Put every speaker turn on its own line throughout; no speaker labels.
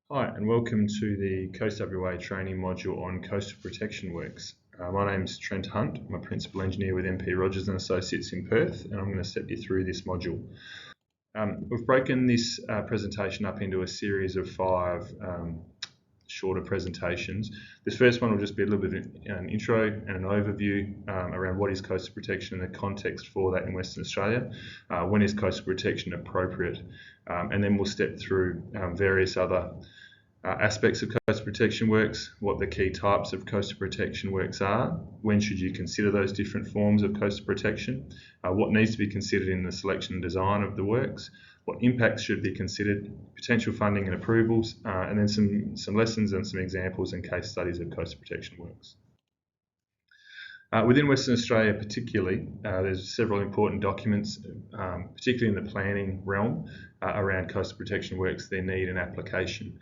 Hi, and welcome to the CoastWA Training module on coastal protection works. My name is Trent Hunt. I'm a Principal Engineer with MP Rogers and Associates in Perth, and I'm going to step you through this module. We've broken this presentation up into a series of five shorter presentations. This first one will just be a little bit of an intro and an overview around what is coastal protection and the context for that in Western Australia. When is coastal protection appropriate? And then we'll step through various other aspects of coastal protection works, what the key types of coastal protection works are, when should you consider those different forms of coastal protection, what needs to be considered in the selection and design of the works, what impacts should be considered, potential funding and approvals, and then some lessons and some examples and case studies of coastal protection works. Within Western Australia particularly, there's several important documents, particularly in the planning realm, around coastal protection works, their need and application.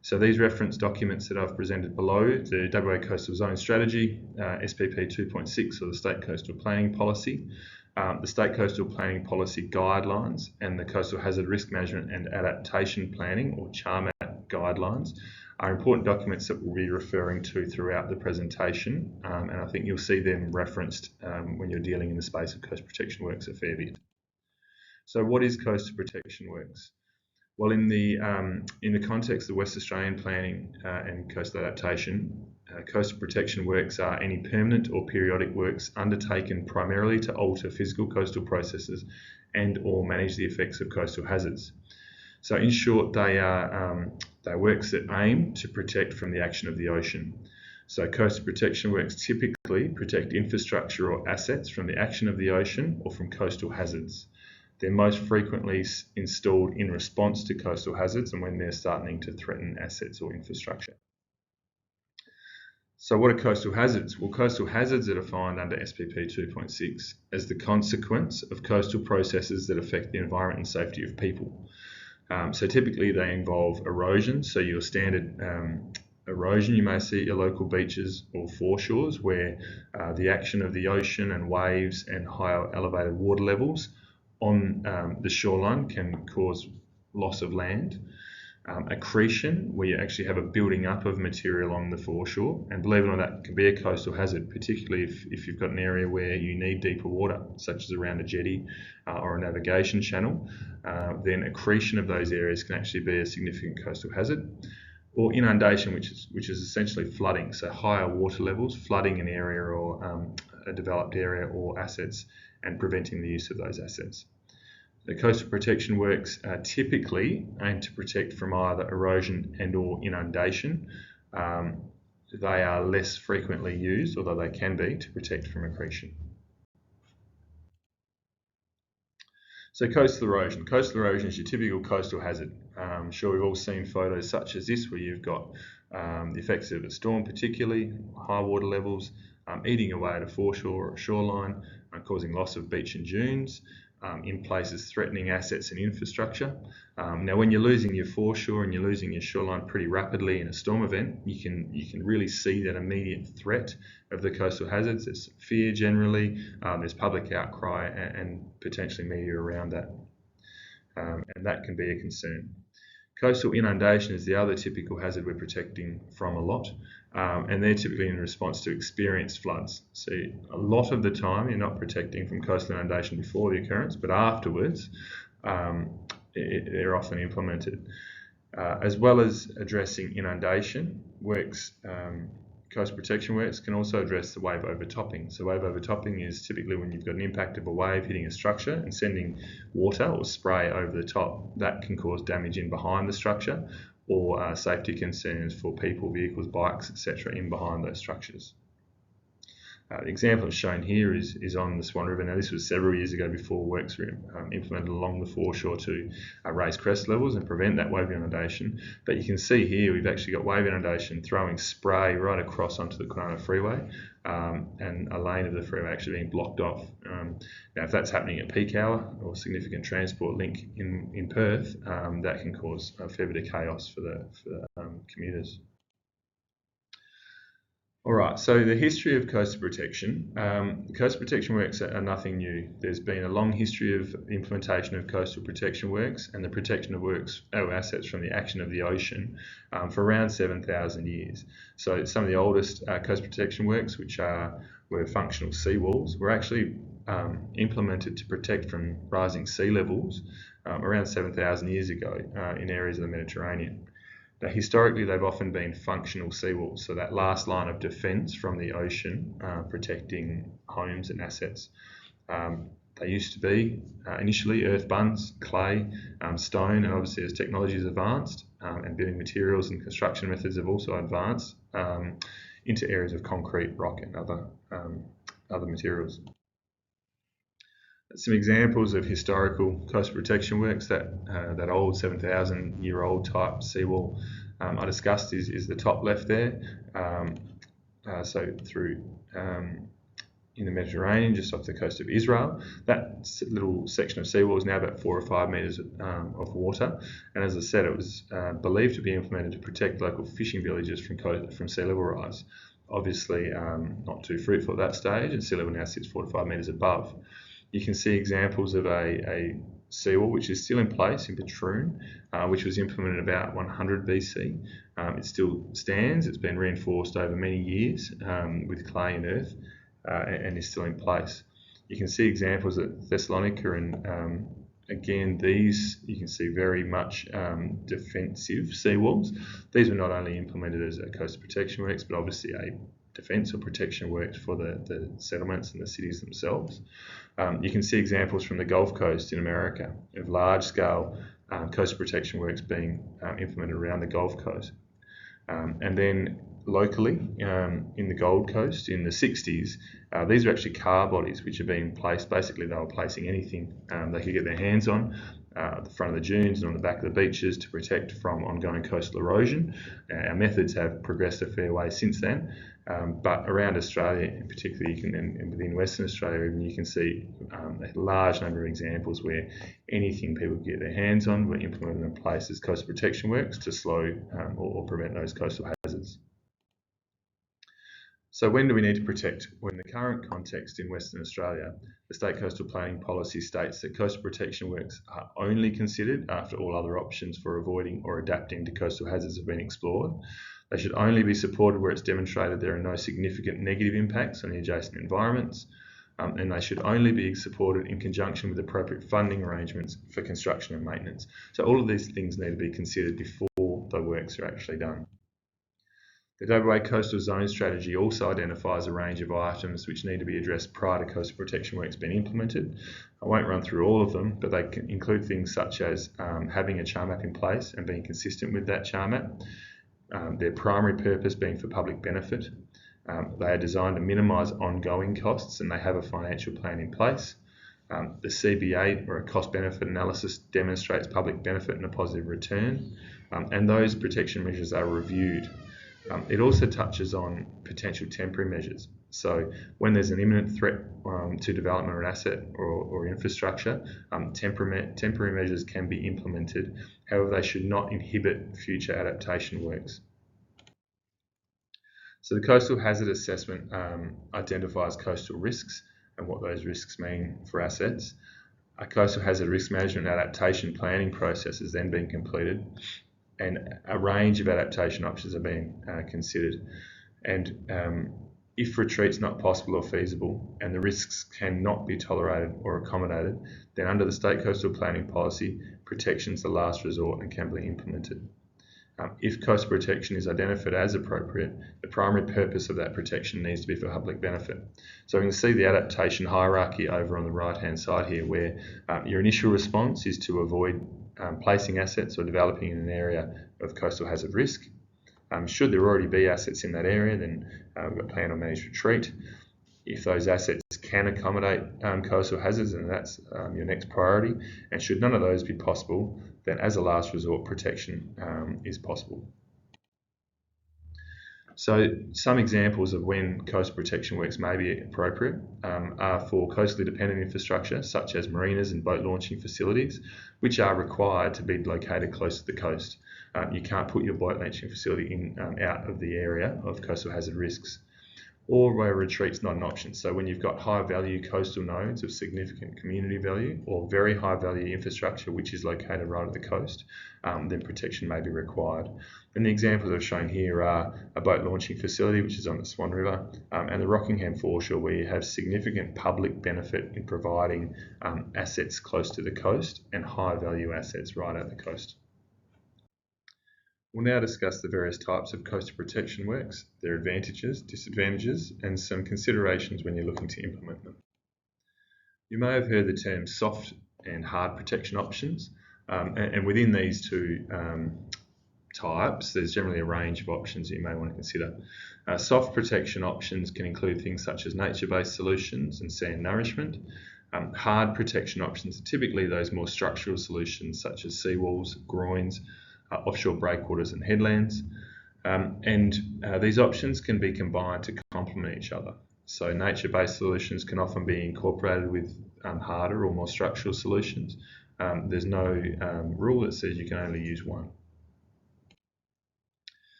So these reference documents that I've presented below, the WA Coastal Zone Strategy, SPP 2.6 or the State Coastal Planning Policy, the State Coastal Planning Policy Guidelines and the Coastal Hazard Risk Management and Adaptation Planning or CHARMAT Guidelines are important documents that we'll be referring to throughout the presentation, and I think you'll see them referenced when you're dealing in the space of coastal protection works a fair bit. So what is coastal protection works? Well, in the context of West Australian planning and coastal adaptation, coastal protection works are any permanent or periodic works undertaken primarily to alter physical coastal processes and or manage the effects of coastal hazards. So in short, they are works that aim to protect from the action of the ocean. So coastal protection works typically protect infrastructure or assets from the action of the ocean or from coastal hazards. They're most frequently installed in response to coastal hazards and when they're starting to threaten assets or infrastructure. So what are coastal hazards? Well, coastal hazards are defined under SPP 2.6 as the consequence of coastal processes that affect the environment and safety of people. So typically they involve erosion, so your standard erosion you may see at your local beaches or foreshores where the action of the ocean and waves and higher elevated water levels on the shoreline can cause loss of land. Accretion, where you actually have a building up of material on the foreshore, and believe it or not, that can be a coastal hazard, particularly if you've got an area where you need deeper water, such as around a jetty or a navigation channel, then accretion of those areas can actually be a significant coastal hazard. Or inundation, which is essentially flooding, so higher water levels, flooding an area or a developed area or assets and preventing the use of those assets. The coastal protection works typically aim to protect from either erosion and or inundation. They are less frequently used, although they can be, to protect from accretion. So coastal erosion. Coastal erosion is your typical coastal hazard. I'm sure we've all seen photos such as this where you've got the effects of a storm, particularly high water levels, eating away at a foreshore or a shoreline, causing loss of beach and dunes, in places threatening assets and infrastructure. Now when you're losing your foreshore and you're losing your shoreline pretty rapidly in a storm event, you can really see that immediate threat of the coastal hazards. There's fear generally, there's public outcry and potentially media around that, and that can be a concern. Coastal inundation is the other typical hazard we're protecting from a lot, and they're typically in response to experienced floods. So a lot of the time you're not protecting from coastal inundation before the occurrence, but afterwards they're often implemented. As well as addressing inundation, coastal protection works can also address the wave overtopping. So wave overtopping is typically when you've got an impact of a wave hitting a structure and sending water or spray over the top. That can cause damage in behind the structure or safety concerns for people, vehicles, bikes, etc. in behind those structures. The example shown here is on the Swan River. Now this was several years ago before works were implemented along the foreshore to raise crest levels and prevent that wave inundation. But you can see here we've actually got wave inundation throwing spray right across onto the Kwinana Freeway, and a lane of the freeway actually being blocked off. Now if that's happening at peak hour or significant transport link in Perth, that can cause a fair bit of chaos for the commuters. Alright, so the history of coastal protection. Coastal protection works are nothing new. There's been a long history of implementation of coastal protection works and the protection of assets from the action of the ocean for around 7,000 years. So some of the oldest coastal protection works, which were functional seawalls, were actually implemented to protect from rising sea levels around 7,000 years ago in areas of the Mediterranean. Now, historically, they've often been functional seawalls, so that last line of defence from the ocean, protecting homes and assets. They used to be initially earth bunds, clay, stone, and obviously as technology has advanced and building materials and construction methods have also advanced into areas of concrete, rock, and other materials. Some examples of historical coastal protection works that old 7,000-year-old type seawall I discussed is the top left there. So through in the Mediterranean, just off the coast of Israel, that little section of seawall is now about 4 or 5 metres of water. And as I said, it was believed to be implemented to protect local fishing villages from sea level rise. Obviously, not too fruitful at that stage, and sea level now sits 4 to 5 metres above. You can see examples of a seawall which is still in place in Patroon, which was implemented about 100 BC. It still stands. It's been reinforced over many years with clay and earth and is still in place. You can see examples at Thessalonica, and again, these you can see very much defensive seawalls. These were not only implemented as a coastal protection works, but obviously a defence or protection works for the settlements and the cities themselves. You can see examples from the Gulf Coast in America of large-scale coastal protection works being implemented around the Gulf Coast. And then locally in the Gold Coast in the 60s, these are actually car bodies which are being placed. Basically, they were placing anything they could get their hands on at the front of the dunes and on the back of the beaches to protect from ongoing coastal erosion. Our methods have progressed a fair way since then, but around Australia, in particular, and within Western Australia, even you can see a large number of examples where anything people could get their hands on were implemented in place as coastal protection works to slow or prevent those coastal hazards. So when do we need to protect? Well, in the current context in Western Australia, the State Coastal Planning Policy states that coastal protection works are only considered after all other options for avoiding or adapting to coastal hazards have been explored. They should only be supported where it's demonstrated there are no significant negative impacts on the adjacent environments, and they should only be supported in conjunction with appropriate funding arrangements for construction and maintenance. So all of these things need to be considered before the works are actually done. The WA Coastal Zone Strategy also identifies a range of items which need to be addressed prior to coastal protection works being implemented. I won't run through all of them, but they can include things such as having a char map in place and being consistent with that char map, their primary purpose being for public benefit. They are designed to minimise ongoing costs and they have a financial plan in place. The CBA, or a cost-benefit analysis, demonstrates public benefit and a positive return, and those protection measures are reviewed. It also touches on potential temporary measures. So when there's an imminent threat to development of an asset or infrastructure, temporary measures can be implemented. However, they should not inhibit future adaptation works. So the Coastal Hazard Assessment identifies coastal risks and what those risks mean for assets. A coastal hazard risk management and adaptation planning process has then been completed, and a range of adaptation options are being considered. And if retreat's not possible or feasible and the risks cannot be tolerated or accommodated, then under the State Coastal Planning Policy, protection is the last resort and can be implemented. If coastal protection is identified as appropriate, the primary purpose of that protection needs to be for public benefit. So we can see the adaptation hierarchy over on the right-hand side here, where your initial response is to avoid placing assets or developing in an area of coastal hazard risk. Should there already be assets in that area, then we've got plan or managed retreat. If those assets can accommodate coastal hazards, and that's your next priority, and should none of those be possible, then as a last resort, protection is possible. So some examples of when coastal protection works may be appropriate are for coastally dependent infrastructure, such as marinas and boat launching facilities, which are required to be located close to the coast. You can't put your boat launching facility out of the area of coastal hazard risks. or where a retreat's not an option. So when you've got high value coastal nodes of significant community value or very high value infrastructure which is located right at the coast, then protection may be required. And the examples I've shown here are a boat launching facility which is on the Swan River, and the Rockingham foreshore, where you have significant public benefit in providing assets close to the coast and high value assets right at the coast. We'll now discuss the various types of coastal protection works, their advantages, disadvantages, and some considerations when you're looking to implement them. You may have heard the terms soft and hard protection options, and within these two types, there's generally a range of options that you may want to consider. Soft protection options can include things such as nature-based solutions and sand nourishment. Hard protection options are typically those more structural solutions such as seawalls, groins, offshore breakwaters and headlands, and these options can be combined to complement each other. So nature-based solutions can often be incorporated with harder or more structural solutions. There's no rule that says you can only use one.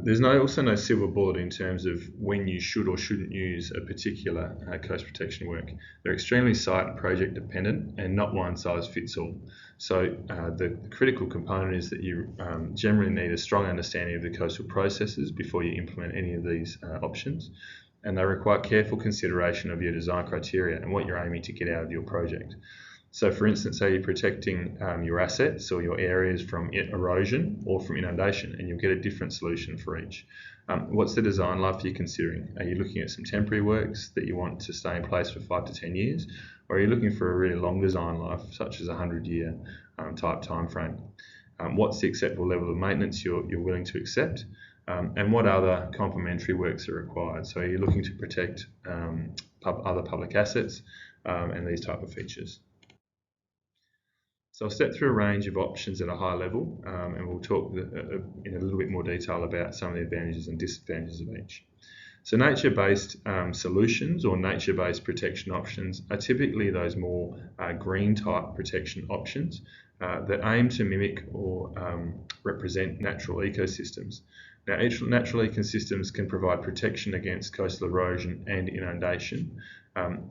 There's also no silver bullet in terms of when you should or shouldn't use a particular coast protection work. They're extremely site and project dependent and not one size fits all. So the critical component is that you generally need a strong understanding of the coastal processes before you implement any of these options, and they require careful consideration of your design criteria and what you're aiming to get out of your project. So for instance, say you're protecting your assets or your areas from erosion or from inundation, and you'll get a different solution for each. What's the design life you're considering? Are you looking at some temporary works that you want to stay in place for 5 to 10 years? Or are you looking for a really long design life, such as a 100-year type time frame? What's the acceptable level of maintenance you're willing to accept? And what other complementary works are required? So are you looking to protect other public assets and these type of features? So I'll step through a range of options at a high level, and we'll talk in a little bit more detail about some of the advantages and disadvantages of each. So nature-based solutions or nature-based protection options are typically those more green type protection options that aim to mimic or represent natural ecosystems. Now, natural ecosystems can provide protection against coastal erosion and inundation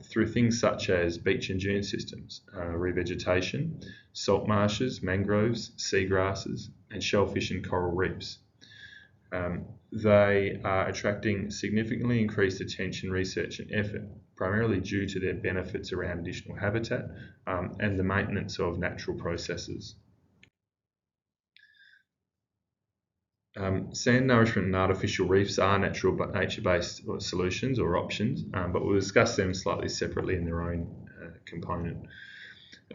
through things such as beach and dune systems, revegetation, salt marshes, mangroves, seagrasses, and shellfish and coral reefs. They are attracting significantly increased attention, research and effort, primarily due to their benefits around additional habitat and the maintenance of natural processes. Sand nourishment and artificial reefs are nature-based solutions or options, but we'll discuss them slightly separately in their own component.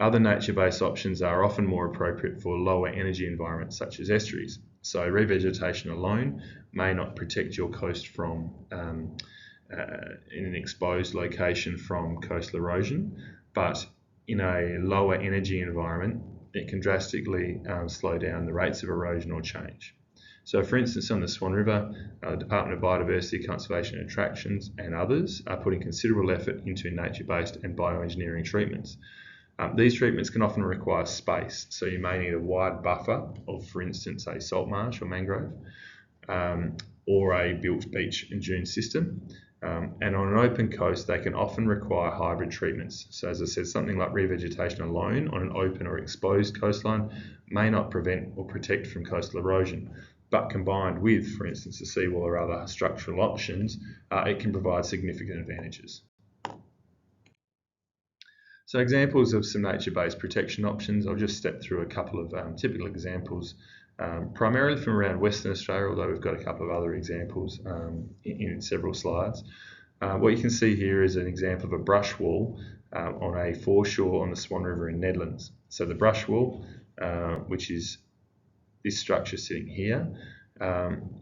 Other nature-based options are often more appropriate for lower energy environments such as estuaries. So revegetation alone may not protect your coast from in an exposed location from coastal erosion, but in a lower energy environment, it can drastically slow down the rates of erosion or change. So for instance, on the Swan River, the Department of Biodiversity, Conservation and Attractions and others are putting considerable effort into nature-based and bioengineering treatments. These treatments can often require space, so you may need a wide buffer of, for instance, a salt marsh or mangrove, or a built beach and dune system. And on an open coast, they can often require hybrid treatments. So as I said, something like revegetation alone on an open or exposed coastline may not prevent or protect from coastal erosion, but combined with, for instance, a seawall or other structural options, it can provide significant advantages. So examples of some nature-based protection options, I'll just step through a couple of typical examples, primarily from around Western Australia, although we've got a couple of other examples in several slides. What you can see here is an example of a brush wall on a foreshore on the Swan River in Nedlands. So the brush wall, which is this structure sitting here,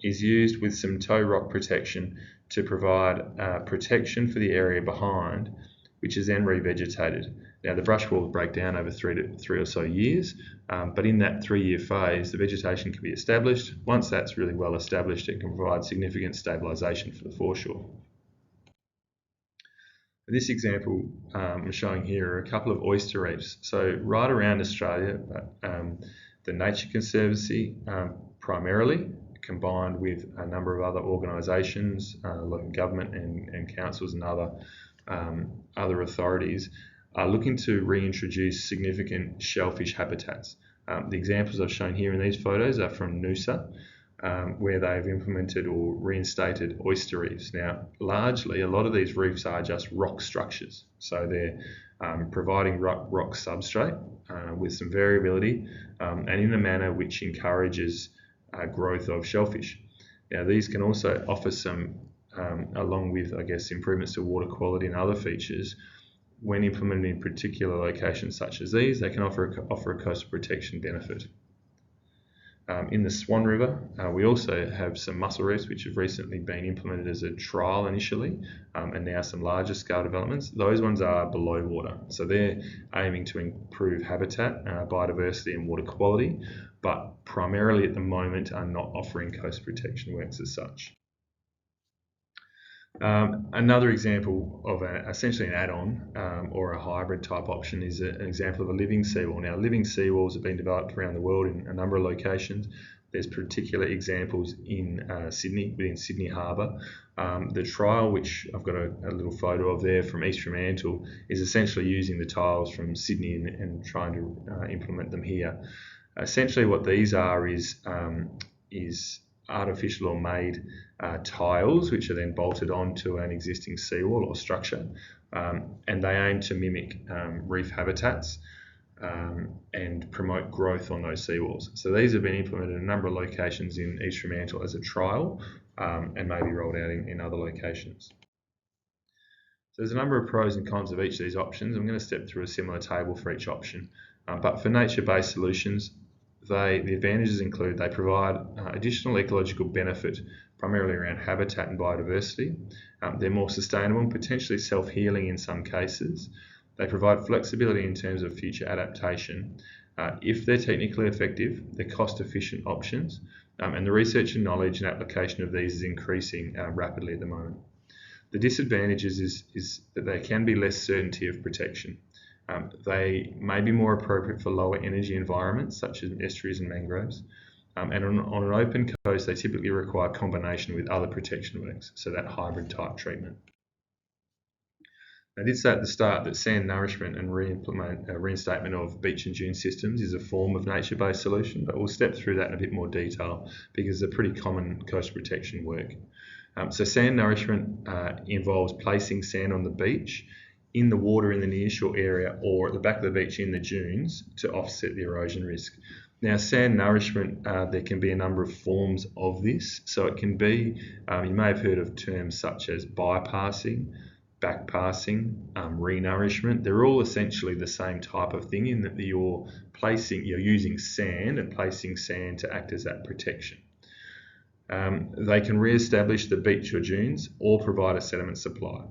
is used with some tow rock protection to provide protection for the area behind, which is then revegetated. Now the brush wall will break down over three or so years, but in that 3-year phase, the vegetation can be established. Once that's really well established, it can provide significant stabilisation for the foreshore. This example I'm showing here are a couple of oyster reefs. So right around Australia, the Nature Conservancy primarily combined with a number of other organisations, local government and councils and other authorities, are looking to reintroduce significant shellfish habitats. The examples I've shown here in these photos are from Noosa, where they've implemented or reinstated oyster reefs. Now, largely, a lot of these reefs are just rock structures. So they're providing rock substrate with some variability and in a manner which encourages growth of shellfish. Now, these can also offer some, along with, I guess, improvements to water quality and other features. When implemented in particular locations such as these, they can offer a coastal protection benefit. In the Swan River, we also have some mussel reefs which have recently been implemented as a trial initially, and now some larger scale developments. Those ones are below water, so they're aiming to improve habitat, biodiversity and water quality, but primarily at the moment are not offering coastal protection works as such. Another example of essentially an add-on or a hybrid type option is an example of a living seawall. Now, living seawalls have been developed around the world in a number of locations. There's particular examples in Sydney, within Sydney Harbour. The trial, which I've got a little photo of there from East Fremantle, is essentially using the tiles from Sydney and trying to implement them here. Essentially what these are is artificial or made tiles which are then bolted onto an existing seawall or structure, and they aim to mimic reef habitats and promote growth on those seawalls. So these have been implemented in a number of locations in East Fremantle as a trial and may be rolled out in other locations. So there's a number of pros and cons of each of these options. I'm going to step through a similar table for each option, but for nature-based solutions, the advantages include they provide additional ecological benefit, primarily around habitat and biodiversity. They're more sustainable and potentially self-healing in some cases. They provide flexibility in terms of future adaptation. If they're technically effective, they're cost-efficient options, and the research and knowledge and application of these is increasing rapidly at the moment. The disadvantages is that there can be less certainty of protection. They may be more appropriate for lower energy environments such as estuaries and mangroves, and on an open coast they typically require combination with other protection works, so that hybrid type treatment. I did say at the start that sand nourishment and reinstatement of beach and dune systems is a form of nature-based solution, but we'll step through that in a bit more detail because it's a pretty common coastal protection work. So sand nourishment involves placing sand on the beach, in the water in the nearshore area, or at the back of the beach in the dunes to offset the erosion risk. Now, sand nourishment, there can be a number of forms of this. So it can be, you may have heard of terms such as bypassing, backpassing, renourishment. They're all essentially the same type of thing in that you're using sand and placing sand to act as that protection. They can re-establish the beach or dunes or provide a sediment supply.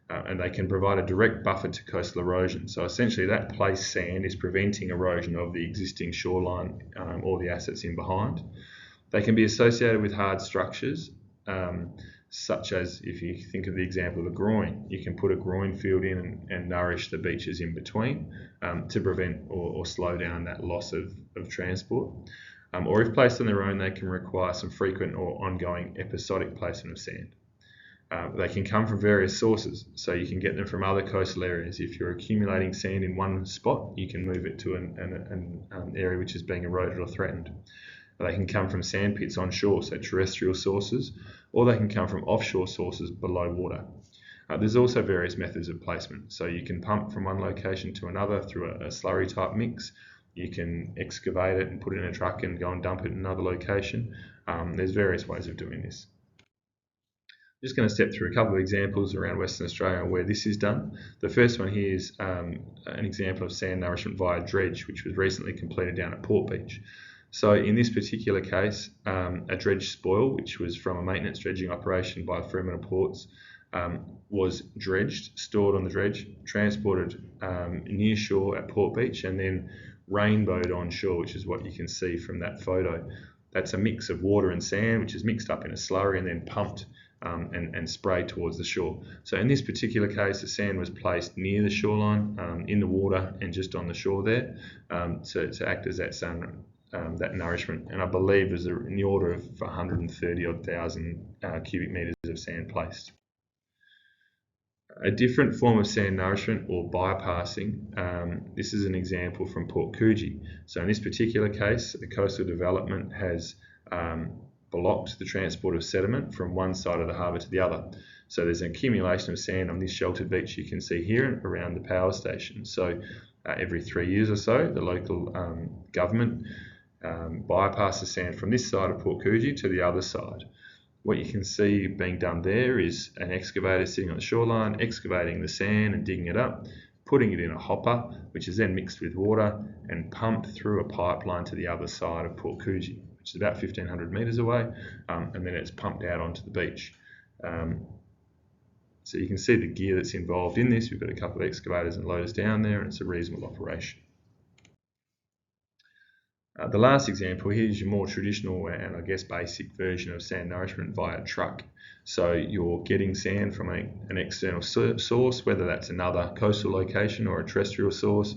And they can provide a direct buffer to coastal erosion. So essentially that placed sand is preventing erosion of the existing shoreline or the assets in behind. They can be associated with hard structures, such as if you think of the example of a groin, you can put a groin field in and nourish the beaches in between to prevent or slow down that loss of transport. Or if placed on their own, they can require some frequent or ongoing episodic placement of sand. They can come from various sources, so you can get them from other coastal areas. If you're accumulating sand in one spot, you can move it to an area which is being eroded or threatened. They can come from sand pits on shore, so terrestrial sources, or they can come from offshore sources below water. There's also various methods of placement, so you can pump from one location to another through a slurry type mix. You can excavate it and put it in a truck and go and dump it in another location. There's various ways of doing this. I'm just going to step through a couple of examples around Western Australia where this is done. The first one here is an example of sand nourishment via dredge, which was recently completed down at Port Beach. So in this particular case, a dredge spoil, which was from a maintenance dredging operation by Fremantle Ports, was dredged, stored on the dredge, transported near shore at Port Beach, and then rainbowed on shore, which is what you can see from that photo. That's a mix of water and sand, which is mixed up in a slurry and then pumped and sprayed towards the shore. So in this particular case, the sand was placed near the shoreline, in the water and just on the shore there, to act as that that nourishment, and I believe there's in the order of 130,000 cubic metres of sand placed. A different form of sand nourishment, or bypassing, this is an example from Port Coogee. So in this particular case, the coastal development has blocked the transport of sediment from one side of the harbour to the other. So there's an accumulation of sand on this sheltered beach you can see here around the power station. So every 3 years or so, the local government bypasses sand from this side of Port Coogee to the other side. What you can see being done there is an excavator sitting on the shoreline, excavating the sand and digging it up, putting it in a hopper, which is then mixed with water and pumped through a pipeline to the other side of Port Coogee, which is about 1,500 metres away, and then it's pumped out onto the beach. So you can see the gear that's involved in this. We've got a couple of excavators and loaders down there, and it's a reasonable operation. The last example here is your more traditional and I guess basic version of sand nourishment via truck. So you're getting sand from an external source, whether that's another coastal location or a terrestrial source.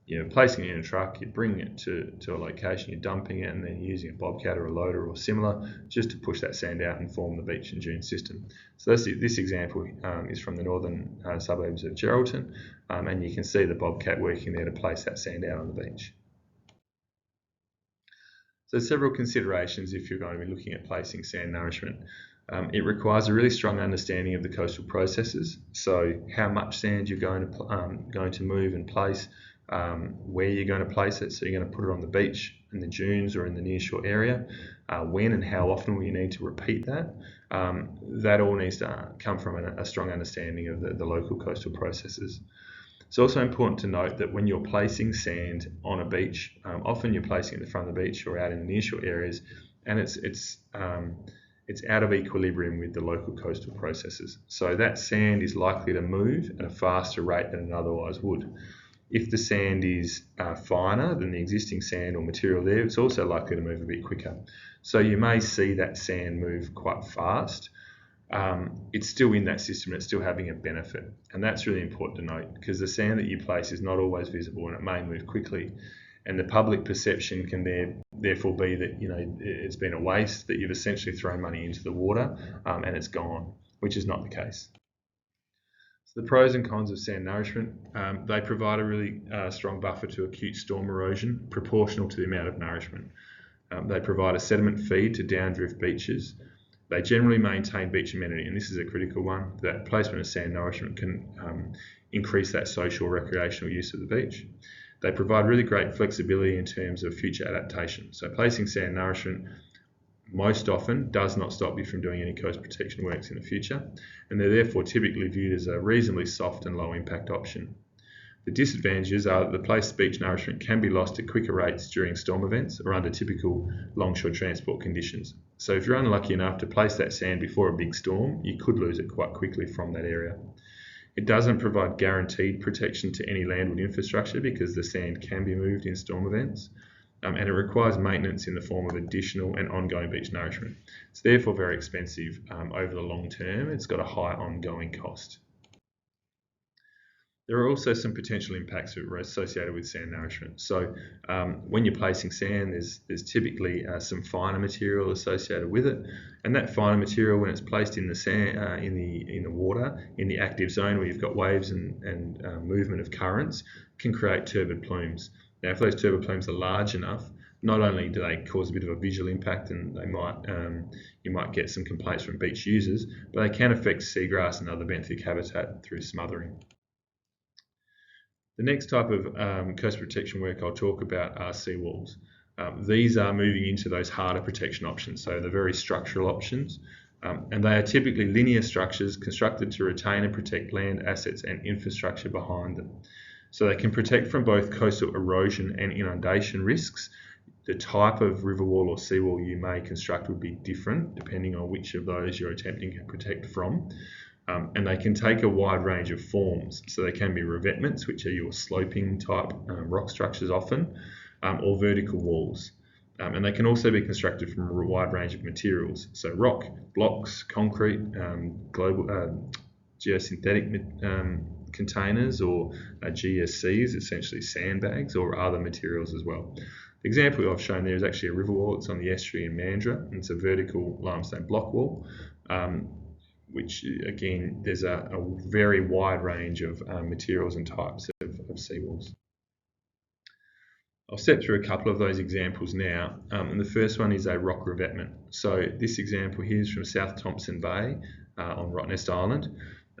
You're placing it in a truck, you're bringing it to a location, you're dumping it, and then using a bobcat or a loader or similar just to push that sand out and form the beach and dune system. So this example is from the northern suburbs of Geraldton, and you can see the bobcat working there to place that sand out on the beach. So several considerations if you're going to be looking at placing sand nourishment. It requires a really strong understanding of the coastal processes, so how much sand you're going to move and place, where you're going to place it, so you're going to put it on the beach, in the dunes or in the nearshore area, when and how often will you need to repeat that. That all needs to come from a strong understanding of the local coastal processes. It's also important to note that when you're placing sand on a beach, often you're placing it in the front of the beach or out in the nearshore areas, and it's out of equilibrium with the local coastal processes. So that sand is likely to move at a faster rate than it otherwise would. If the sand is finer than the existing sand or material there, it's also likely to move a bit quicker. So you may see that sand move quite fast. It's still in that system, it's still having a benefit, and that's really important to note because the sand that you place is not always visible and it may move quickly, and the public perception can therefore be that it's been a waste, that you've essentially thrown money into the water and it's gone, which is not the case. So the pros and cons of sand nourishment, they provide a really strong buffer to acute storm erosion proportional to the amount of nourishment. They provide a sediment feed to downdrift beaches. They generally maintain beach amenity, and this is a critical one. That placement of sand nourishment can increase that social recreational use of the beach. They provide really great flexibility in terms of future adaptation. So placing sand nourishment most often does not stop you from doing any coast protection works in the future, and they're therefore typically viewed as a reasonably soft and low impact option. The disadvantages are that the placed beach nourishment can be lost at quicker rates during storm events or under typical longshore transport conditions. So if you're unlucky enough to place that sand before a big storm, you could lose it quite quickly from that area. It doesn't provide guaranteed protection to any landward infrastructure because the sand can be moved in storm events, and it requires maintenance in the form of additional and ongoing beach nourishment. It's therefore very expensive over the long term. It's got a high ongoing cost. There are also some potential impacts associated with sand nourishment. So when you're placing sand, there's typically some finer material associated with it, and that finer material, when it's placed in the sand, in the water, in the active zone where you've got waves and movement of currents, can create turbid plumes. Now, if those turbid plumes are large enough, not only do they cause a bit of a visual impact, and you might get some complaints from beach users, but they can affect seagrass and other benthic habitat through smothering. The next type of coast protection work I'll talk about are seawalls. These are moving into those harder protection options, so the very structural options, and they are typically linear structures constructed to retain and protect land, assets and infrastructure behind them. So they can protect from both coastal erosion and inundation risks. The type of river wall or seawall you may construct would be different depending on which of those you're attempting to protect from. And they can take a wide range of forms. So they can be revetments, which are your sloping type rock structures often, or vertical walls. And they can also be constructed from a wide range of materials. So rock, blocks, concrete, geosynthetic containers, or GSCs, essentially sandbags, or other materials as well. The example I've shown there is actually a river wall. It's on the estuary in Mandurah, and it's a vertical limestone block wall, which again, there's a very wide range of materials and types of seawalls. I'll step through a couple of those examples now, and the first one is a rock revetment. So this example here is from South Thompson Bay on Rottnest Island.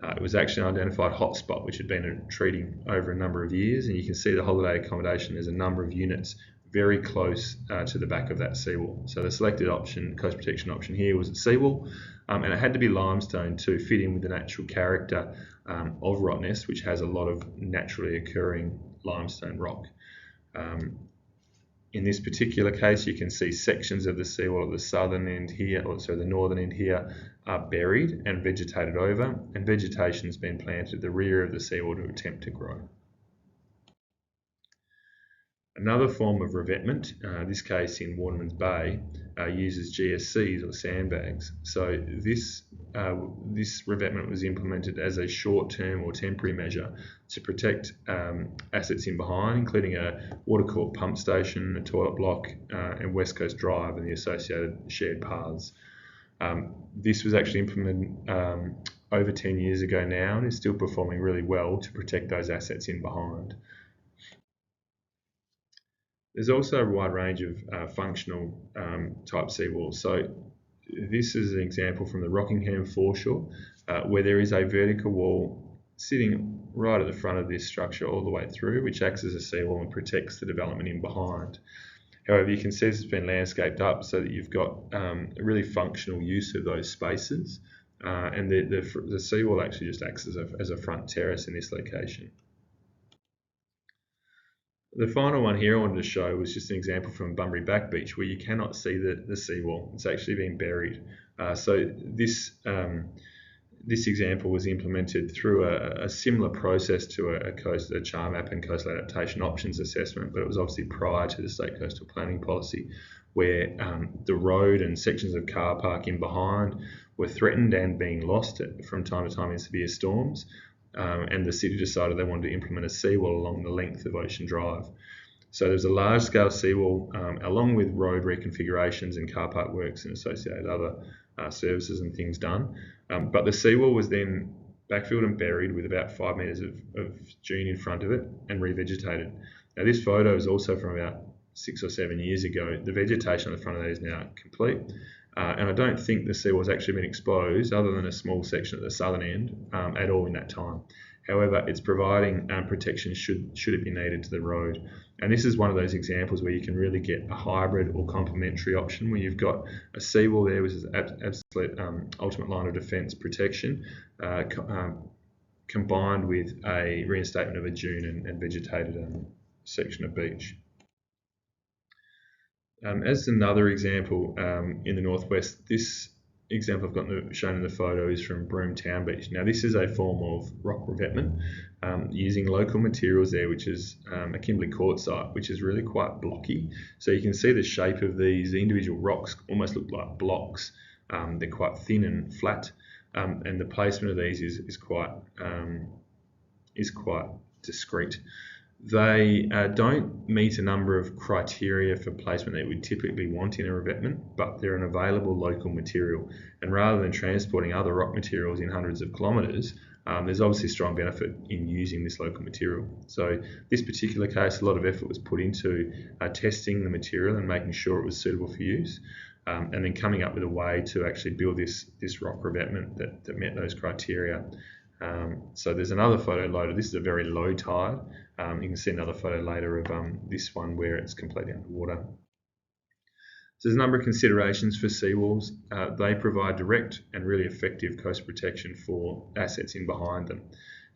It was actually an identified hotspot which had been treating over a number of years, and you can see the holiday accommodation. There's a number of units very close to the back of that seawall. So the selected option, coast protection option here, was a seawall, and it had to be limestone to fit in with the natural character of Rottnest, which has a lot of naturally occurring limestone rock. In this particular case, you can see sections of the seawall at the southern end here, or sorry, the northern end here, are buried and vegetated over, and vegetation has been planted at the rear of the seawall to attempt to grow. Another form of revetment, this case in Waterman's Bay, uses GSCs or sandbags. So this revetment was implemented as a short-term or temporary measure to protect assets in behind, including a water court pump station, a toilet block, and West Coast Drive and the associated shared paths. This was actually implemented over 10 years ago now and is still performing really well to protect those assets in behind. There's also a wide range of functional type seawalls. So this is an example from the Rockingham foreshore, where there is a vertical wall sitting right at the front of this structure all the way through, which acts as a seawall and protects the development in behind. However, you can see this has been landscaped up so that you've got a really functional use of those spaces, and the seawall actually just acts as a front terrace in this location. The final one here I wanted to show was just an example from Bunbury Back Beach where you cannot see the seawall. It's actually been buried. So this example was implemented through a similar process to a char map and coastal adaptation options assessment, but it was obviously prior to the state coastal planning policy, where the road and sections of car park in behind were threatened and being lost from time to time in severe storms. And the city decided they wanted to implement a seawall along the length of Ocean Drive. So there's a large-scale seawall along with road reconfigurations and car park works and associated other services and things done. But the seawall was then backfilled and buried with about 5 metres of dune in front of it and revegetated. Now this photo is also from about 6 or 7 years ago. The vegetation on the front of that is now complete. And I don't think the seawall has actually been exposed, other than a small section at the southern end, at all in that time. However, it's providing protection should it be needed to the road. And this is one of those examples where you can really get a hybrid or complementary option, where you've got a seawall there, which is absolute ultimate line of defence protection, combined with a reinstatement of a dune and vegetated section of beach. As another example, in the northwest, this example I've got shown in the photo is from Broome Town Beach. Now this is a form of rock revetment using local materials there, which is a Kimberley quartzite, which is really quite blocky. So you can see the shape of these individual rocks almost look like blocks. They're quite thin and flat, and the placement of these is quite discreet. They don't meet a number of criteria for placement that we'd typically want in a revetment, but they're an available local material. And rather than transporting other rock materials in hundreds of kilometres, there's obviously strong benefit in using this local material. So this particular case, a lot of effort was put into testing the material and making sure it was suitable for use, and then coming up with a way to actually build this rock revetment that met those criteria. So there's another photo loaded. This is a very low tide. You can see another photo later of this one where it's completely underwater. So there's a number of considerations for seawalls. They provide direct and really effective coast protection for assets in behind them.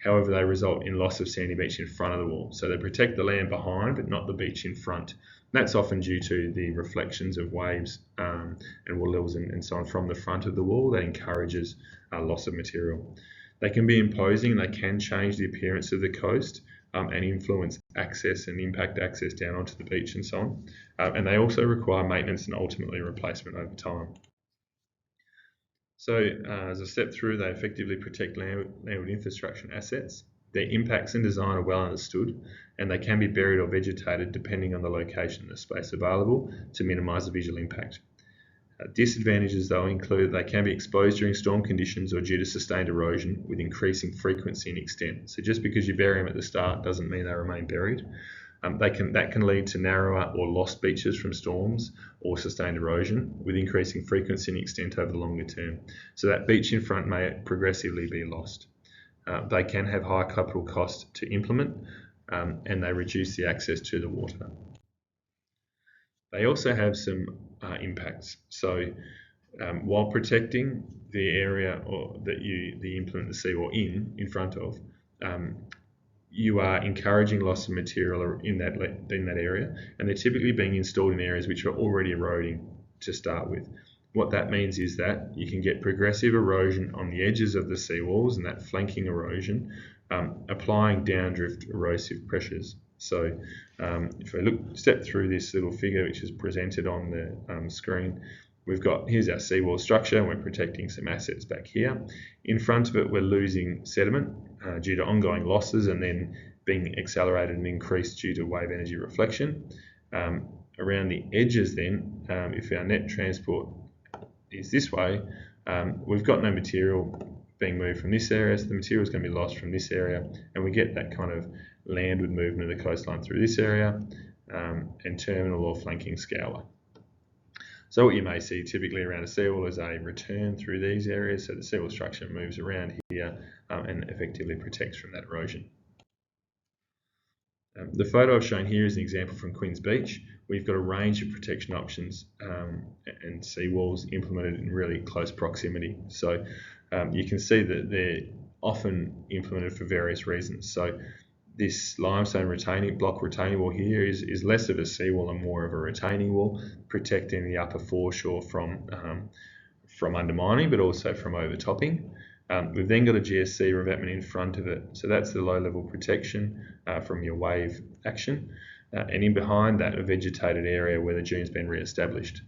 However, they result in loss of sandy beach in front of the wall. So they protect the land behind, but not the beach in front. And that's often due to the reflections of waves and water levels and so on from the front of the wall. That encourages loss of material. They can be imposing and they can change the appearance of the coast and influence access and impact access down onto the beach and so on. And they also require maintenance and ultimately replacement over time. So as I step through, they effectively protect landward infrastructure and assets. Their impacts and design are well understood, and they can be buried or vegetated depending on the location and the space available to minimise the visual impact. Disadvantages, though, include they can be exposed during storm conditions or due to sustained erosion with increasing frequency and extent. So just because you bury them at the start doesn't mean they remain buried. That can lead to narrower or lost beaches from storms or sustained erosion with increasing frequency and extent over the longer term. So that beach in front may progressively be lost. They can have high capital costs to implement, and they reduce the access to the water. They also have some impacts. So while protecting the area that you implement the seawall in front of, you are encouraging loss of material in that area, and they're typically being installed in areas which are already eroding to start with. What that means is that you can get progressive erosion on the edges of the seawalls and that flanking erosion, applying downdrift erosive pressures. So if I step through this little figure which is presented on the screen, here's our seawall structure, and we're protecting some assets back here. In front of it, we're losing sediment due to ongoing losses and then being accelerated and increased due to wave energy reflection. Around the edges then, if our net transport is this way, we've got no material being moved from this area, so the material is going to be lost from this area, and we get that kind of landward movement of the coastline through this area and terminal or flanking scour. So what you may see typically around a seawall is a return through these areas, so the seawall structure moves around here and effectively protects from that erosion. The photo I've shown here is an example from Queen's Beach. We've got a range of protection options and seawalls implemented in really close proximity. So you can see that they're often implemented for various reasons. So this limestone block retaining wall here is less of a seawall and more of a retaining wall, protecting the upper foreshore from undermining, but also from overtopping. We've then got a GSC revetment in front of it, so that's the low-level protection from your wave action, and in behind that, a vegetated area where the dune's been re-established.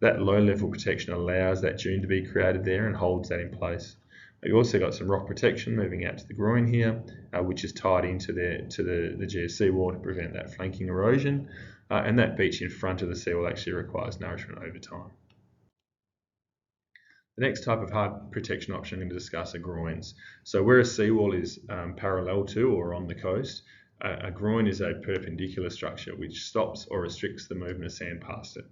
That low-level protection allows that dune to be created there and holds that in place. You've also got some rock protection moving out to the groin here, which is tied into the GSC wall to prevent that flanking erosion, and that beach in front of the seawall actually requires nourishment over time. The next type of hard protection option I'm going to discuss are groins. So where a seawall is parallel to or on the coast, a groin is a perpendicular structure which stops or restricts the movement of sand past it.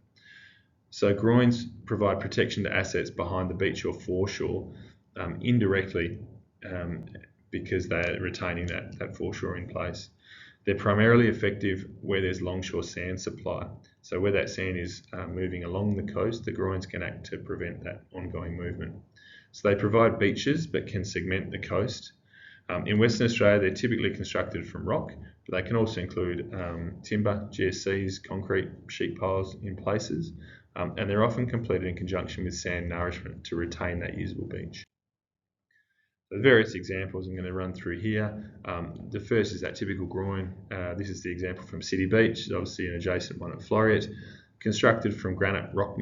So groins provide protection to assets behind the beach or foreshore indirectly because they're retaining that foreshore in place. They're primarily effective where there's longshore sand supply. So where that sand is moving along the coast, the groins can act to prevent that ongoing movement. So they provide beaches but can segment the coast. In Western Australia, they're typically constructed from rock, but they can also include timber, GSCs, concrete, sheet piles in places, and they're often completed in conjunction with sand nourishment to retain that usable beach. The various examples I'm going to run through here. The first is that typical groin. This is the example from City Beach, obviously an adjacent one at Floriat, constructed from granite rock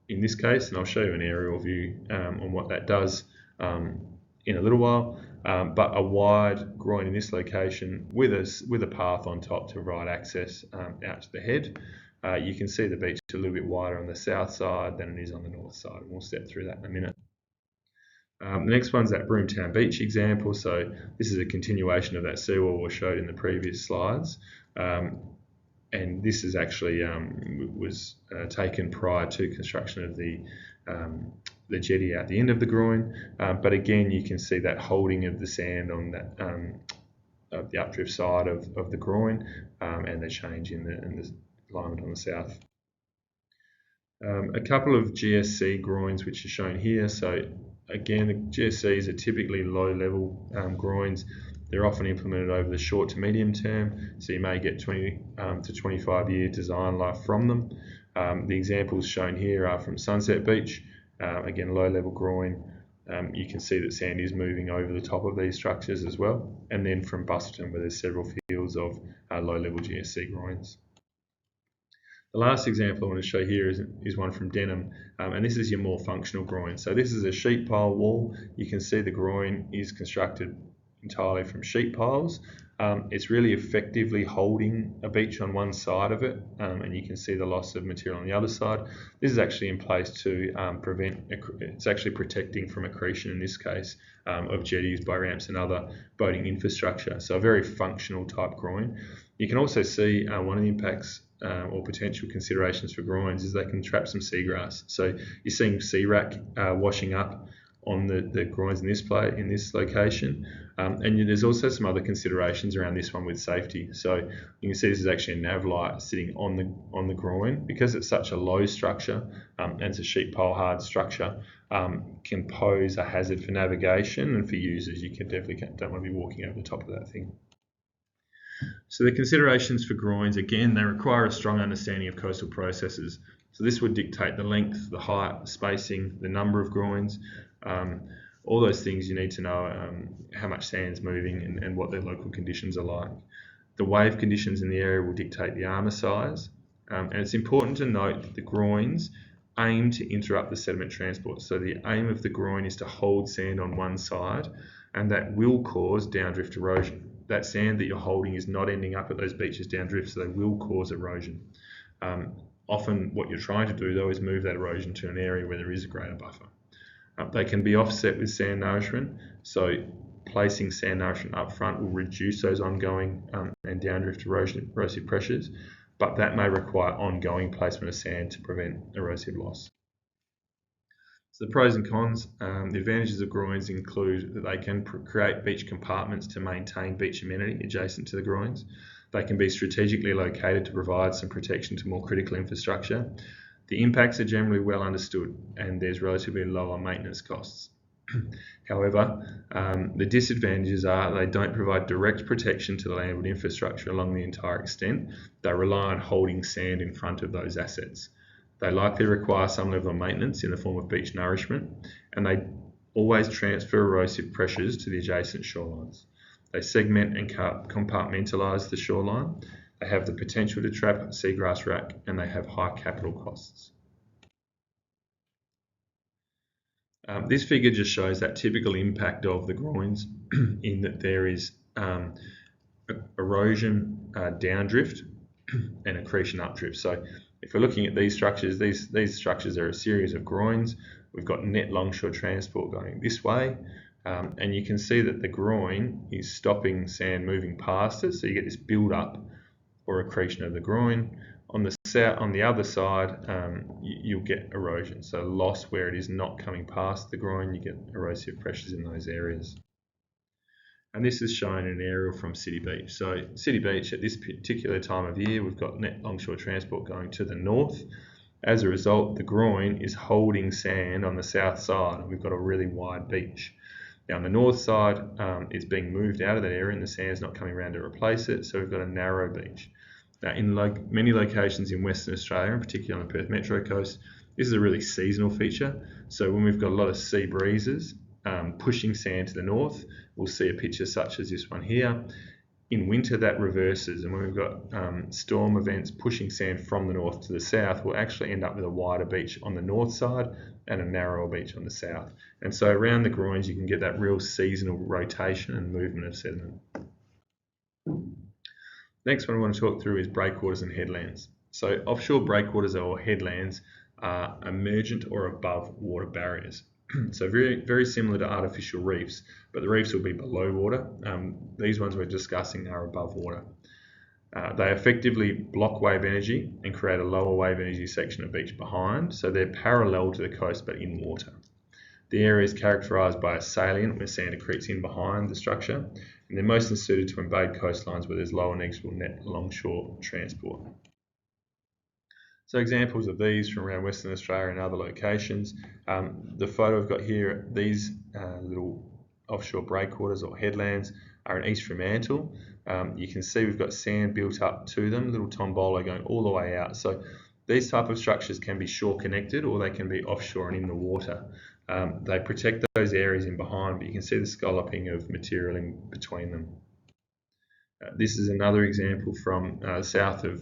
in this case, and I'll show you an aerial view on what that does in a little while. But a wide groin in this location with a path on top to provide access out to the head. You can see the beach a little bit wider on the south side than it is on the north side. We'll step through that in a minute. The next one's that Broomtown Beach example. So this is a continuation of that seawall we showed in the previous slides. And this is actually was taken prior to construction of the jetty at the end of the groin. But again, you can see that holding of the sand on that of the updrift side of the groin and the change in the alignment on the south. A couple of GSC groins which are shown here. So again, the GSCs are typically low-level groins. They're often implemented over the short to medium term, so you may get 20 to 25-year design life from them. The examples shown here are from Sunset Beach, again low-level groin. You can see that sand is moving over the top of these structures as well, and then from Busselton where there's several fields of low-level GSC groins. The last example I want to show here is one from Denham, and this is your more functional groin. So this is a sheet pile wall. You can see the groin is constructed entirely from sheet piles. It's really effectively holding a beach on one side of it, and you can see the loss of material on the other side. This is actually in place to it's actually protecting from accretion in this case of jetties, boat ramps and other boating infrastructure. So a very functional type groin. You can also see one of the impacts or potential considerations for groins is they can trap some seagrass. So you're seeing sea wrack washing up on the groins in this location, and there's also some other considerations around this one with safety. So you can see this is actually a nav light sitting on the groin because it's such a low structure and it's a sheet pile hard structure. Can pose a hazard for navigation and for users. You can definitely don't want to be walking over the top of that thing. So the considerations for groins, again, they require a strong understanding of coastal processes. So this would dictate the length, the height, spacing, the number of groins, all those things you need to know, how much sand's moving and what their local conditions are like. The wave conditions in the area will dictate the armour size, and it's important to note that the groins aim to interrupt the sediment transport. So the aim of the groin is to hold sand on one side, and that will cause downdrift erosion. That sand that you're holding is not ending up at those beaches downdrift, so they will cause erosion. Often what you're trying to do though is move that erosion to an area where there is a greater buffer. They can be offset with sand nourishment, so placing sand nourishment up front will reduce those ongoing and downdrift erosive pressures, but that may require ongoing placement of sand to prevent erosive loss. So the pros and cons, the advantages of groins include that they can create beach compartments to maintain beach amenity adjacent to the groins. They can be strategically located to provide some protection to more critical infrastructure. The impacts are generally well understood and there's relatively lower maintenance costs. However, the disadvantages are they don't provide direct protection to the landward infrastructure along the entire extent. They rely on holding sand in front of those assets. They likely require some level of maintenance in the form of beach nourishment, and they always transfer erosive pressures to the adjacent shorelines. They segment and compartmentalise the shoreline. They have the potential to trap seagrass wrack, and they have high capital costs. This figure just shows that typical impact of the groins in that there is erosion downdrift and accretion updrift. So if we're looking at these structures, these structures are a series of groins. We've got net longshore transport going this way, and you can see that the groin is stopping sand moving past it, so you get this build-up or accretion of the groin. On the other side, you'll get erosion, so loss where it is not coming past the groin, you get erosive pressures in those areas. And this is shown in an aerial from City Beach. So City Beach at this particular time of year, we've got net longshore transport going to the north. As a result, the groin is holding sand on the south side, and we've got a really wide beach. Now on the north side, it's being moved out of that area and the sand's not coming around to replace it, so we've got a narrow beach. Now in many locations in Western Australia, and particularly on the Perth Metro Coast, this is a really seasonal feature. So when we've got a lot of sea breezes pushing sand to the north, we'll see a picture such as this one here. In winter that reverses, and when we've got storm events pushing sand from the north to the south, we'll actually end up with a wider beach on the north side and a narrower beach on the south. And so around the groins you can get that real seasonal rotation and movement of sediment. Next one I want to talk through is breakwaters and headlands. So offshore breakwaters or headlands are emergent or above water barriers. So very, very similar to artificial reefs, but the reefs will be below water. These ones we're discussing are above water. They effectively block wave energy and create a lower wave energy section of beach behind, so they're parallel to the coast but in water. The area is characterised by a salient where sand accretes in behind the structure, and they're mostly suited to invade coastlines where there's low and negligible net longshore transport. So examples of these from around Western Australia and other locations. The photo I've got here, these little offshore breakwaters or headlands are in East Fremantle. You can see we've got sand built up to them, little tombolo going all the way out. So these type of structures can be shore connected or they can be offshore and in the water. They protect those areas in behind, but you can see the scalloping of material in between them. This is another example from south of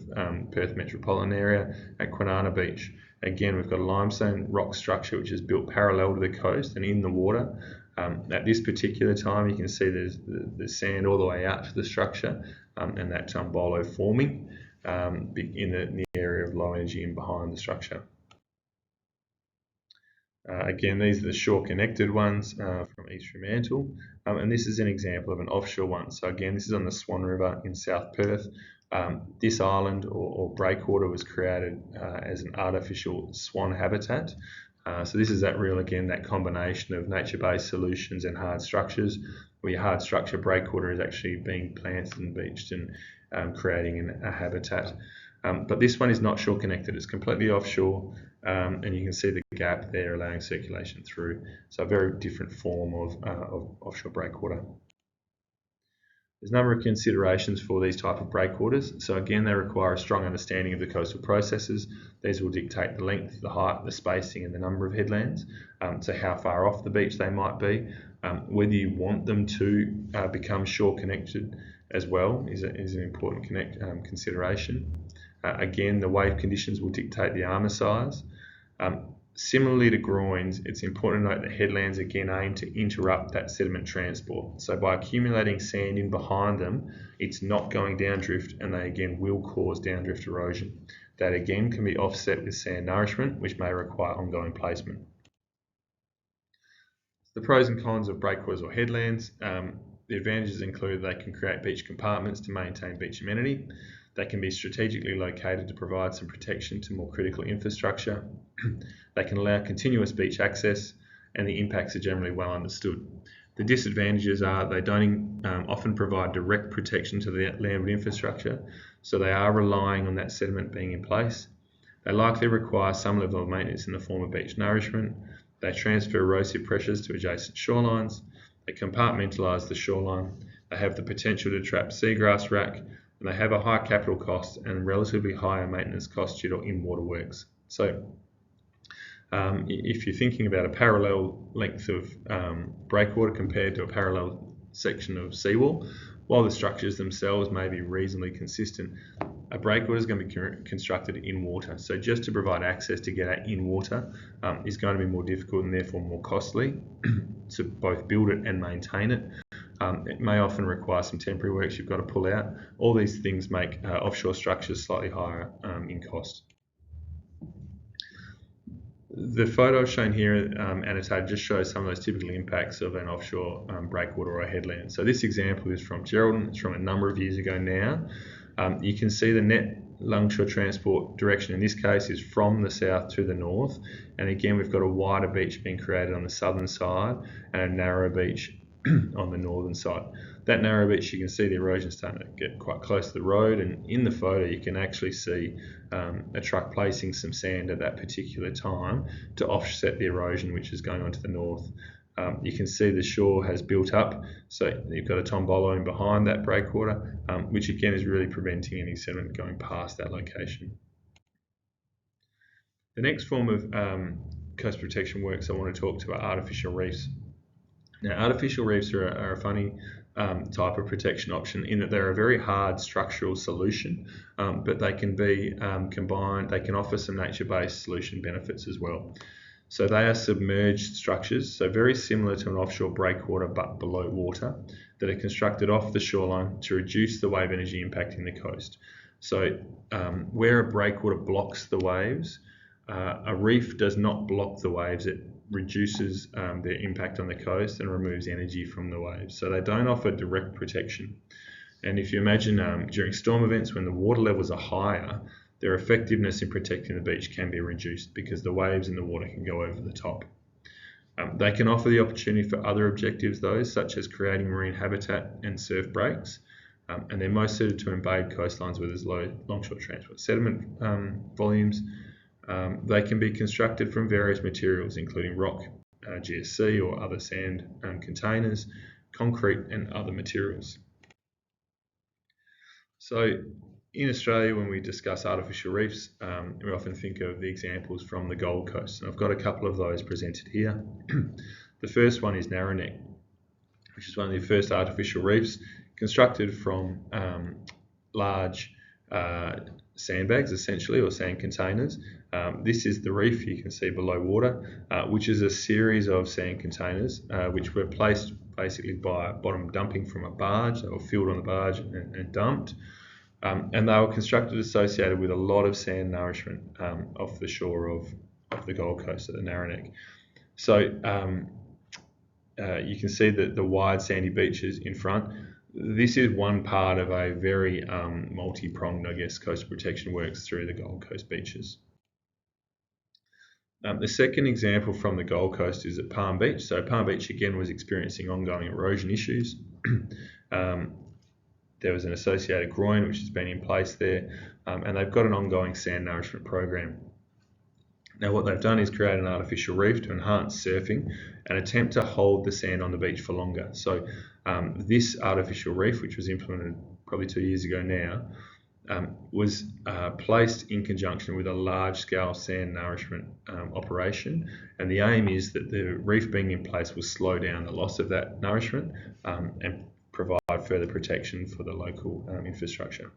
Perth metropolitan area at Kwinana Beach. Again, we've got a limestone rock structure which is built parallel to the coast and in the water. At this particular time, you can see there's the sand all the way out to the structure, and that tombolo forming in the area of low energy and behind the structure. Again, these are the shore connected ones from East Fremantle, and this is an example of an offshore one. So again, this is on the Swan River in South Perth. This island or breakwater was created as an artificial swan habitat. So this is that combination of nature-based solutions and hard structures, where your hard structure breakwater is actually being planted and beached and creating a habitat. But this one is not shore connected, it's completely offshore, and you can see the gap there allowing circulation through. So a very different form of offshore breakwater. There's a number of considerations for these type of breakwaters. So again, they require a strong understanding of the coastal processes. These will dictate the length, the height, the spacing and the number of headlands, so how far off the beach they might be. Whether you want them to become shore connected as well is an important consideration. Again, the wave conditions will dictate the armour size. Similarly to groins, it's important to note that headlands again aim to interrupt that sediment transport. So by accumulating sand in behind them, it's not going downdrift, and they again will cause downdrift erosion. That again can be offset with sand nourishment, which may require ongoing placement. The pros and cons of breakwaters or headlands. The advantages include they can create beach compartments to maintain beach amenity. They can be strategically located to provide some protection to more critical infrastructure. They can allow continuous beach access, and the impacts are generally well understood. The disadvantages are they don't often provide direct protection to the landward infrastructure, so they are relying on that sediment being in place. They likely require some level of maintenance in the form of beach nourishment. They transfer erosive pressures to adjacent shorelines. They compartmentalise the shoreline. They have the potential to trap seagrass wrack, and they have a high capital cost and relatively higher maintenance cost due to in-water works. So if you're thinking about a parallel length of breakwater compared to a parallel section of seawall, while the structures themselves may be reasonably consistent, a breakwater is going to be constructed in water. So just to provide access to get out in water is going to be more difficult and therefore more costly to both build it and maintain it. It may often require some temporary works you've got to pull out. All these things make offshore structures slightly higher in cost. The photo shown here annotated just shows some of those typical impacts of an offshore breakwater or a headland. So this example is from Geraldton. It's from a number of years ago now. You can see the net longshore transport direction in this case is from the south to the north, and again we've got a wider beach being created on the southern side and a narrow beach on the northern side. That narrow beach, you can see the erosion starting to get quite close to the road, and in the photo you can actually see a truck placing some sand at that particular time to offset the erosion which is going on to the north. You can see the shore has built up, so you've got a tombolo in behind that breakwater, which again is really preventing any sediment going past that location. The next form of coast protection works I want to talk to are artificial reefs. Now, artificial reefs are a funny type of protection option in that they're a very hard structural solution, but they can be combined. They can offer some nature-based solution benefits as well. So they are submerged structures, so very similar to an offshore breakwater but below water, that are constructed off the shoreline to reduce the wave energy impacting the coast. So where a breakwater blocks the waves, a reef does not block the waves. It reduces their impact on the coast and removes energy from the waves. So they don't offer direct protection. And if you imagine during storm events when the water levels are higher, their effectiveness in protecting the beach can be reduced because the waves in the water can go over the top. They can offer the opportunity for other objectives though, such as creating marine habitat and surf breaks, and they're most suited to embayed coastlines where there's low longshore transport sediment volumes. They can be constructed from various materials including rock, GSC or other sand containers, concrete and other materials. So in Australia, when we discuss artificial reefs, we often think of the examples from the Gold Coast, and I've got a couple of those presented here. The first one is Narrowneck, which is one of the first artificial reefs constructed from large sandbags essentially, or sand containers. This is the reef you can see below water, which is a series of sand containers which were placed basically by bottom dumping from a barge. They were filled on the barge and dumped. And they were constructed associated with a lot of sand nourishment off the shore of the Gold Coast at the Narrowneck. So you can see the wide sandy beaches in front. This is one part of a very multi-pronged, I guess, coastal protection works through the Gold Coast beaches. The second example from the Gold Coast is at Palm Beach. So Palm Beach again was experiencing ongoing erosion issues. There was an associated groin which has been in place there, and they've got an ongoing sand nourishment program. Now what they've done is create an artificial reef to enhance surfing and attempt to hold the sand on the beach for longer. So this artificial reef, which was implemented probably 2 years ago now, was placed in conjunction with a large-scale sand nourishment operation, and the aim is that the reef being in place will slow down the loss of that nourishment and provide further protection for the local infrastructure.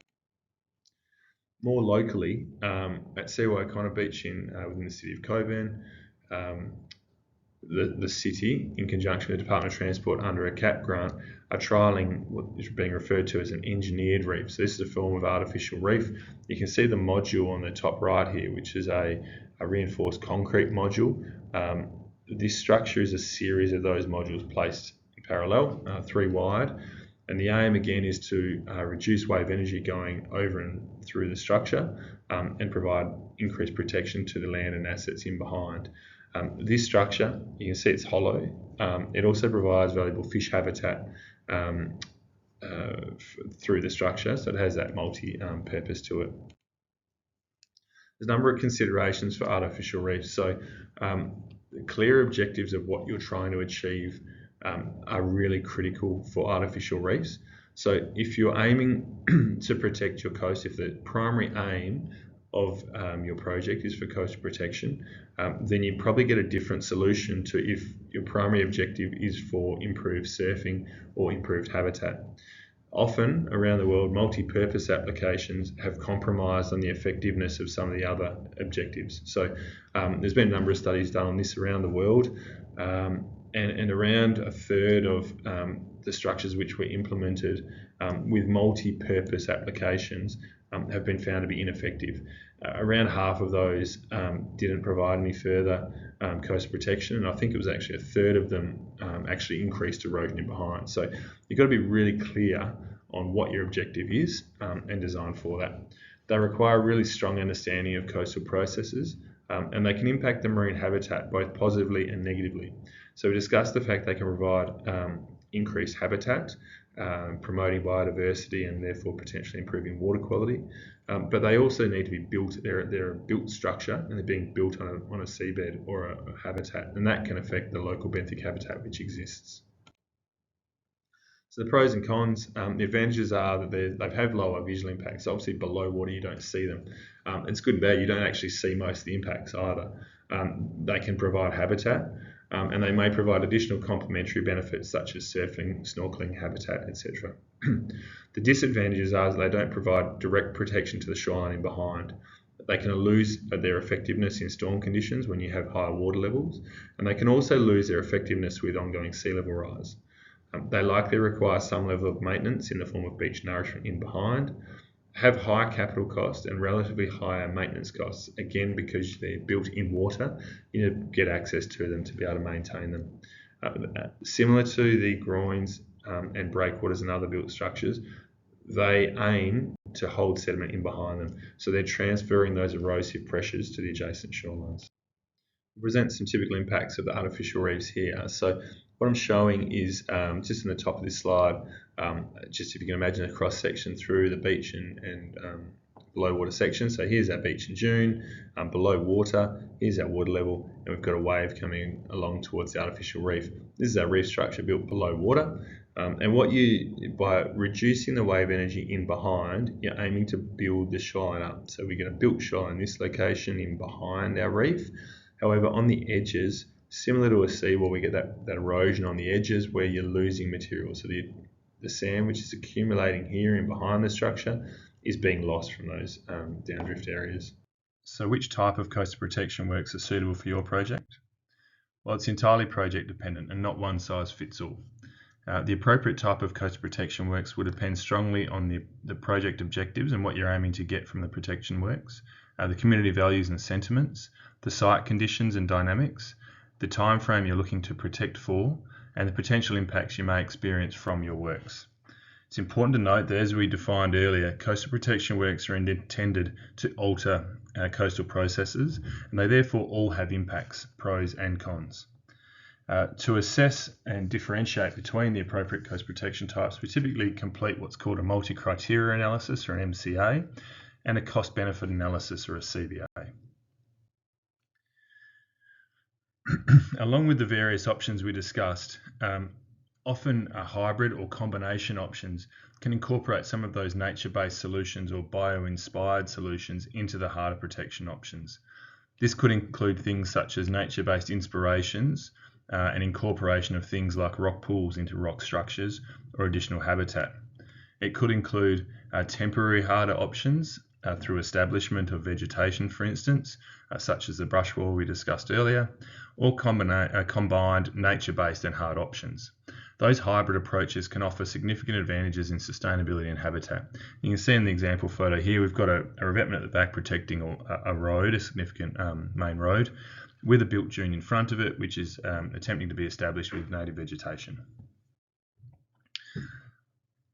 More locally, at CoastWA Beach within the city of Coburn, the city, in conjunction with the Department of Transport under a CAP grant, are trialling what is being referred to as an engineered reef. So this is a form of artificial reef. You can see the module on the top right here, which is a reinforced concrete module. This structure is a series of those modules placed in parallel, 3 wide. And the aim again is to reduce wave energy going over and through the structure and provide increased protection to the land and assets in behind. This structure, you can see it's hollow. It also provides valuable fish habitat through the structure, so it has that multi-purpose to it. There's a number of considerations for artificial reefs. So the clear objectives of what you're trying to achieve are really critical for artificial reefs. So if you're aiming to protect your coast, if the primary aim of your project is for coastal protection, then you probably get a different solution to if your primary objective is for improved surfing or improved habitat. Often around the world, multi-purpose applications have compromised on the effectiveness of some of the other objectives. So there's been a number of studies done on this around the world, and around a third of the structures which were implemented with multi-purpose applications have been found to be ineffective. Around half of those didn't provide any further coastal protection, and I think it was actually a third of them actually increased erosion in behind. So you've got to be really clear on what your objective is and design for that. They require a really strong understanding of coastal processes, and they can impact the marine habitat both positively and negatively. So we discussed the fact they can provide increased habitat, promoting biodiversity and therefore potentially improving water quality. But they also need to be built. They're a built structure, and they're being built on a seabed or a habitat, and that can affect the local benthic habitat which exists. So the pros and cons, the advantages are that they have lower visual impacts. So obviously below water you don't see them. It's good and bad, you don't actually see most of the impacts either. They can provide habitat, and they may provide additional complementary benefits such as surfing, snorkeling, habitat, etc. The disadvantages are that they don't provide direct protection to the shoreline in behind. They can lose their effectiveness in storm conditions when you have higher water levels, and they can also lose their effectiveness with ongoing sea level rise. They likely require some level of maintenance in the form of beach nourishment in behind, have high capital costs and relatively higher maintenance costs, again because they're built in water. You need to get access to them to be able to maintain them. Similar to the groins and breakwaters and other built structures, they aim to hold sediment in behind them, so they're transferring those erosive pressures to the adjacent shorelines. We'll present some typical impacts of the artificial reefs here. So what I'm showing is just in the top of this slide, just if you can imagine a cross section through the beach and below water section. So here's our beach in June, below water, here's our water level, and we've got a wave coming along towards the artificial reef. This is our reef structure built below water. And by reducing the wave energy in behind, you're aiming to build the shoreline up. So we're going to build shoreline in this location in behind our reef. However, on the edges, similar to a seawall, we get that erosion on the edges where you're losing material. So the sand which is accumulating here in behind the structure is being lost from those downdrift areas. So which type of coastal protection works are suitable for your project? Well, it's entirely project dependent and not one size fits all. The appropriate type of coastal protection works will depend strongly on the project objectives and what you're aiming to get from the protection works, the community values and sentiments, the site conditions and dynamics, the time frame you're looking to protect for, and the potential impacts you may experience from your works. It's important to note that, as we defined earlier, coastal protection works are intended to alter coastal processes, and they therefore all have impacts, pros and cons. To assess and differentiate between the appropriate coastal protection types, we typically complete what's called a multi-criteria analysis, or an MCA, and a cost-benefit analysis, or a CBA. Along with the various options we discussed, often a hybrid or combination options can incorporate some of those nature-based solutions or bio-inspired solutions into the harder protection options. This could include things such as nature-based inspirations and incorporation of things like rock pools into rock structures or additional habitat. It could include temporary harder options through establishment of vegetation, for instance, such as the brush wall we discussed earlier, or combined nature-based and hard options. Those hybrid approaches can offer significant advantages in sustainability and habitat. You can see in the example photo here, we've got a revetment at the back protecting a road, a significant main road, with a built dune in front of it, which is attempting to be established with native vegetation.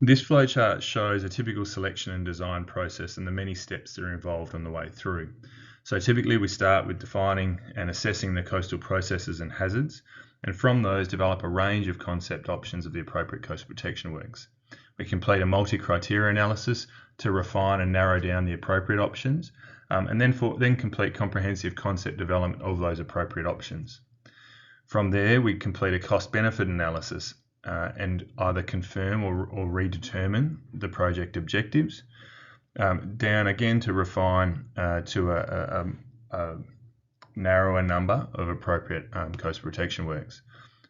This flowchart shows a typical selection and design process and the many steps that are involved on the way through. So typically we start with defining and assessing the coastal processes and hazards, and from those develop a range of concept options of the appropriate coastal protection works. We complete a multi-criteria analysis to refine and narrow down the appropriate options, and then complete comprehensive concept development of those appropriate options. From there, we complete a cost-benefit analysis and either confirm or redetermine the project objectives, down again to refine to a narrower number of appropriate coastal protection works.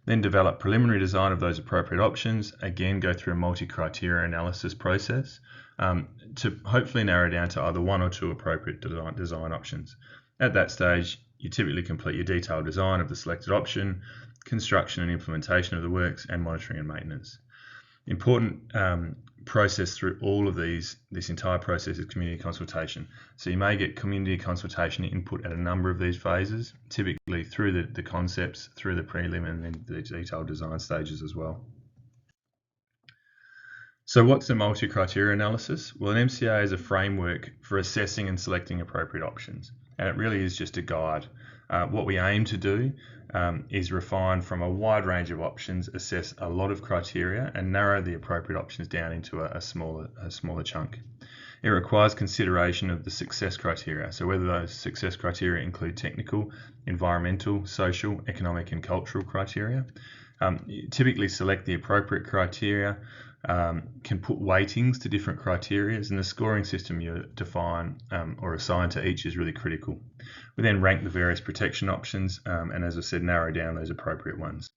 Then develop preliminary design of those appropriate options, again go through a multi-criteria analysis process to hopefully narrow down to either one or two appropriate design options. At that stage, you typically complete your detailed design of the selected option, construction and implementation of the works, and monitoring and maintenance. Important process through all of this entire process is community consultation. So you may get community consultation input at a number of these phases, typically through the concepts, through the prelim, and then the detailed design stages as well. So what's a multi-criteria analysis? Well, an MCA is a framework for assessing and selecting appropriate options, and it really is just a guide. What we aim to do is refine from a wide range of options, assess a lot of criteria, and narrow the appropriate options down into a smaller chunk. It requires consideration of the success criteria, so whether those success criteria include technical, environmental, social, economic, and cultural criteria. You typically select the appropriate criteria, can put weightings to different criteria, and the scoring system you define or assign to each is really critical. We then rank the various protection options and, as I said, narrow down those appropriate ones.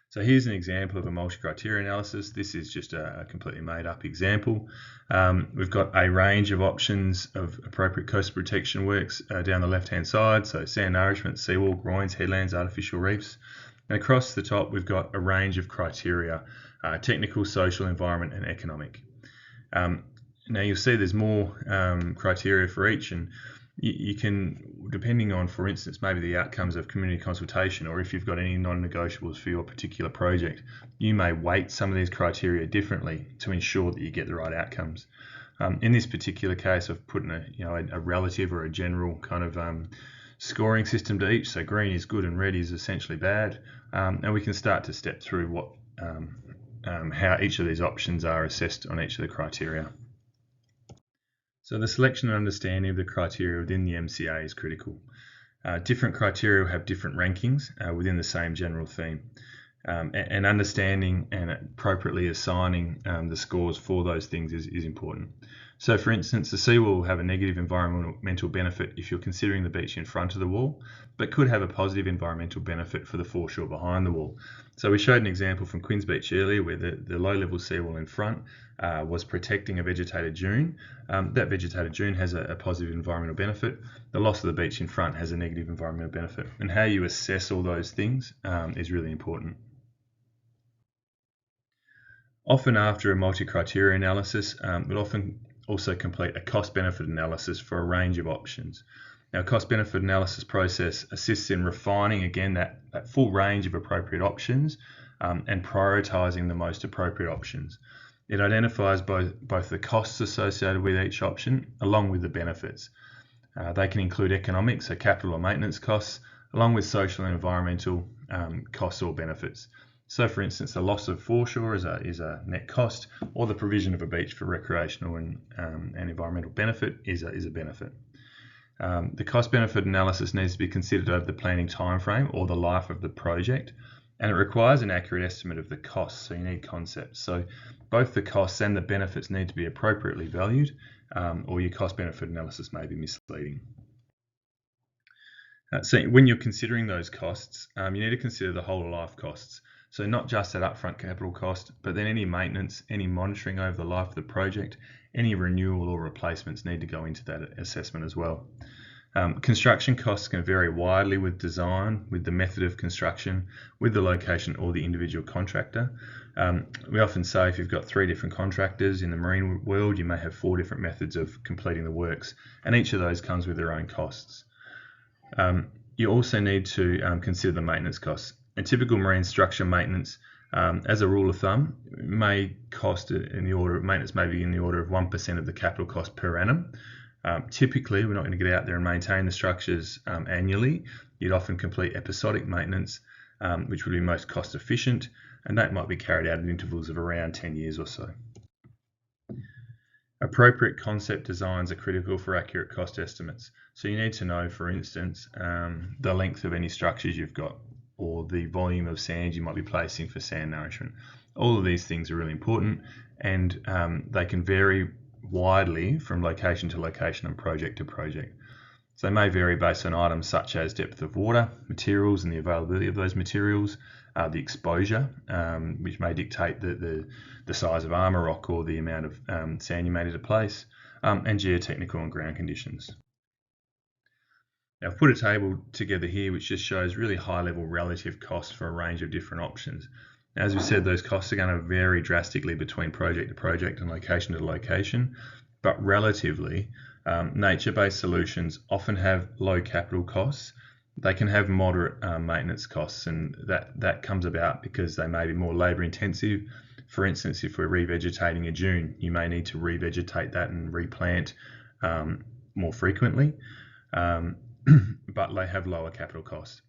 So here's an example of a multi-criteria analysis. This is just a completely made up example. We've got a range of options of appropriate coastal protection works down the left-hand side. So sand nourishment, seawall, groins, headlands, artificial reefs. And across the top, we've got a range of criteria, technical, social, environment, and economic. Now you'll see there's more criteria for each, and you can, depending on, for instance, maybe the outcomes of community consultation, or if you've got any non-negotiables for your particular project, you may weight some of these criteria differently to ensure that you get the right outcomes. In this particular case, I've put in a relative or a general kind of scoring system to each. So green is good and red is essentially bad, and we can start to step through what how each of these options are assessed on each of the criteria. So the selection and understanding of the criteria within the MCA is critical. Different criteria have different rankings within the same general theme, and understanding and appropriately assigning the scores for those things is important. So for instance, the seawall will have a negative environmental benefit if you're considering the beach in front of the wall, but could have a positive environmental benefit for the foreshore behind the wall. So we showed an example from Quinns Beach earlier where the low-level seawall in front was protecting a vegetated dune. That vegetated dune has a positive environmental benefit. The loss of the beach in front has a negative environmental benefit. And how you assess all those things is really important. Often after a multi-criteria analysis, we'll often also complete a cost-benefit analysis for a range of options. Now, a cost-benefit analysis process assists in refining, again, that full range of appropriate options and prioritising the most appropriate options. It identifies both the costs associated with each option along with the benefits. They can include economic, so capital or maintenance costs, along with social and environmental costs or benefits. So, for instance, the loss of foreshore is a net cost, or the provision of a beach for recreational and environmental benefit is a benefit. The cost-benefit analysis needs to be considered over the planning timeframe or the life of the project, and it requires an accurate estimate of the costs, so you need concepts. So both the costs and the benefits need to be appropriately valued, or your cost-benefit analysis may be misleading. So when you're considering those costs, you need to consider the whole of life costs. So not just that upfront capital cost, but then any maintenance, any monitoring over the life of the project, any renewal or replacements need to go into that assessment as well. Construction costs can vary widely with design, with the method of construction, with the location or the individual contractor. We often say if you've got 3 different contractors in the marine world, you may have 4 different methods of completing the works, and each of those comes with their own costs. You also need to consider the maintenance costs. A typical marine structure maintenance, as a rule of thumb, may cost maintenance may be in the order of 1% of the capital cost per annum. Typically, we're not going to get out there and maintain the structures annually. You'd often complete episodic maintenance, which would be most cost efficient, and that might be carried out at intervals of around 10 years or so. Appropriate concept designs are critical for accurate cost estimates. So you need to know, for instance, the length of any structures you've got, or the volume of sand you might be placing for sand nourishment. All of these things are really important, and they can vary widely from location to location and project to project. So they may vary based on items such as depth of water, materials and the availability of those materials, the exposure, which may dictate the size of armour rock or the amount of sand you may need to place, and geotechnical and ground conditions. Now, I've put a table together here which just shows really high-level relative costs for a range of different options. As we said, those costs are going to vary drastically between project to project and location to location, but relatively, nature-based solutions often have low capital costs. They can have moderate maintenance costs, and that comes about because they may be more labour-intensive. For instance, if we're revegetating a dune, you may need to revegetate that and replant more frequently, but they have lower capital costs.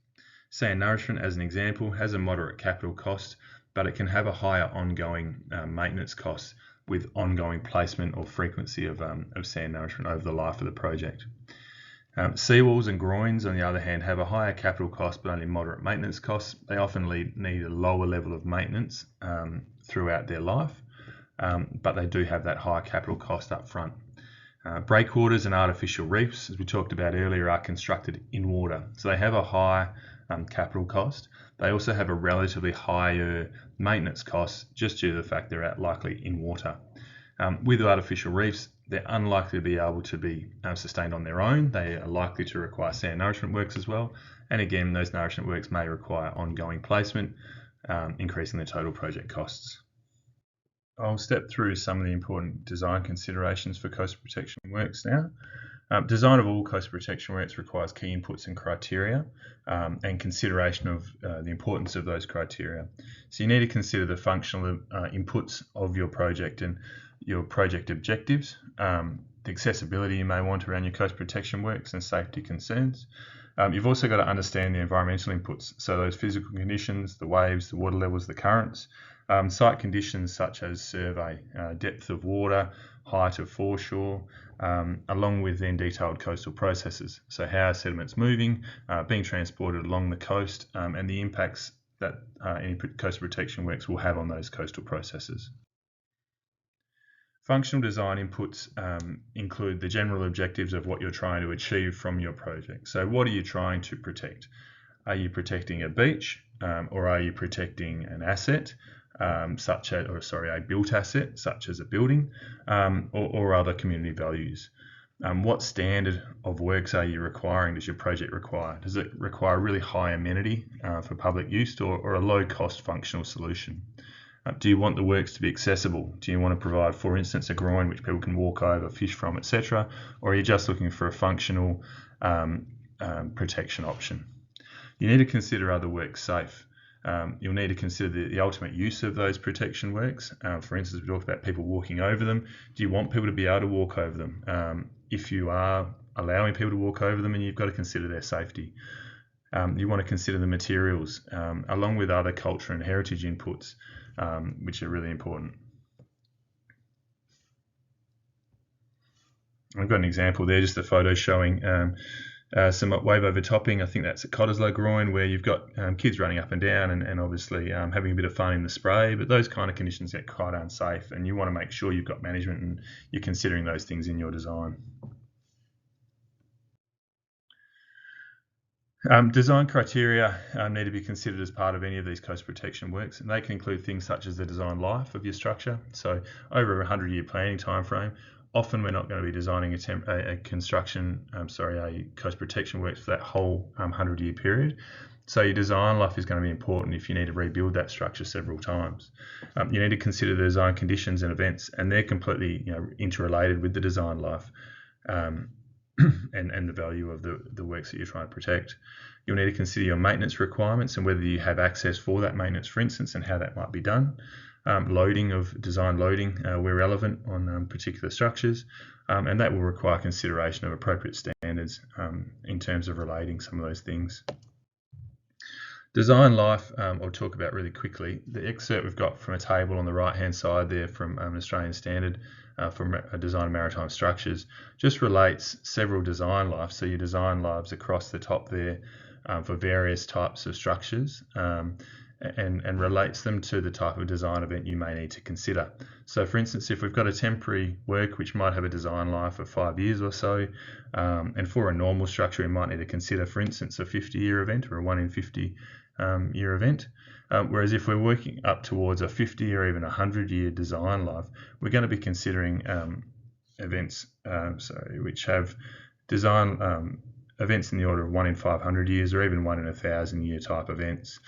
Sand nourishment, as an example, has a moderate capital cost, but it can have a higher ongoing maintenance cost with ongoing placement or frequency of sand nourishment over the life of the project. Seawalls and groins, on the other hand, have a higher capital cost but only moderate maintenance costs. They often need a lower level of maintenance throughout their life, but they do have that higher capital cost up front. Breakwaters and artificial reefs, as we talked about earlier, are constructed in water, so they have a high capital cost. They also have a relatively higher maintenance cost just due to the fact they're likely in water. With artificial reefs, they're unlikely to be able to be sustained on their own. They are likely to require sand nourishment works as well, and again, those nourishment works may require ongoing placement, increasing the total project costs. I'll step through some of the important design considerations for coastal protection works now. Design of all coastal protection works requires key inputs and criteria and consideration of the importance of those criteria. So you need to consider the functional inputs of your project and your project objectives, the accessibility you may want around your coastal protection works and safety concerns. You've also got to understand the environmental inputs, so those physical conditions, the waves, the water levels, the currents, site conditions such as survey, depth of water, height of foreshore, along with then detailed coastal processes. So how are sediments moving, being transported along the coast, and the impacts that any coastal protection works will have on those coastal processes. Functional design inputs include the general objectives of what you're trying to achieve from your project. So what are you trying to protect? Are you protecting a beach, or are you protecting an asset, a built asset such as a building, or other community values? What standard of works are you requiring? Does your project require? Does it require really high amenity for public use, or a low-cost functional solution? Do you want the works to be accessible? Do you want to provide, for instance, a groin which people can walk over, fish from, etc.? Or are you just looking for a functional protection option? You need to consider, are the works safe? You'll need to consider the ultimate use of those protection works. For instance, we talked about people walking over them. Do you want people to be able to walk over them? If you are allowing people to walk over them, and you've got to consider their safety. You want to consider the materials, along with other culture and heritage inputs, which are really important. I've got an example there, just a photo showing some wave overtopping. I think that's at Cottesloe Groin, where you've got kids running up and down and obviously having a bit of fun in the spray, but those kind of conditions get quite unsafe, and you want to make sure you've got management and you're considering those things in your design. Design criteria need to be considered as part of any of these coast protection works, and they can include things such as the design life of your structure. So over a 100-year planning timeframe, often we're not going to be designing a coast protection works for that whole 100-year period. So your design life is going to be important if you need to rebuild that structure several times. You need to consider the design conditions and events, and they're completely interrelated with the design life. And the value of the works that you're trying to protect. You'll need to consider your maintenance requirements and whether you have access for that maintenance, for instance, and how that might be done. Design loading where relevant on particular structures, and that will require consideration of appropriate standards in terms of relating some of those things. Design life, I'll talk about really quickly. The excerpt we've got from a table on the right-hand side there from an Australian standard for design of maritime structures just relates several design lives. So your design lives across the top there for various types of structures and relates them to the type of design event you may need to consider. So for instance, if we've got a temporary work which might have a design life of 5 years or so, and for a normal structure we might need to consider, for instance, a 50-year event or a 1 in 50 year event. Whereas if we're working up towards a 50 or even 100-year design life, we're going to be considering events which have design events in the order of 1 in 500 years or even 1 in 1,000-year type events.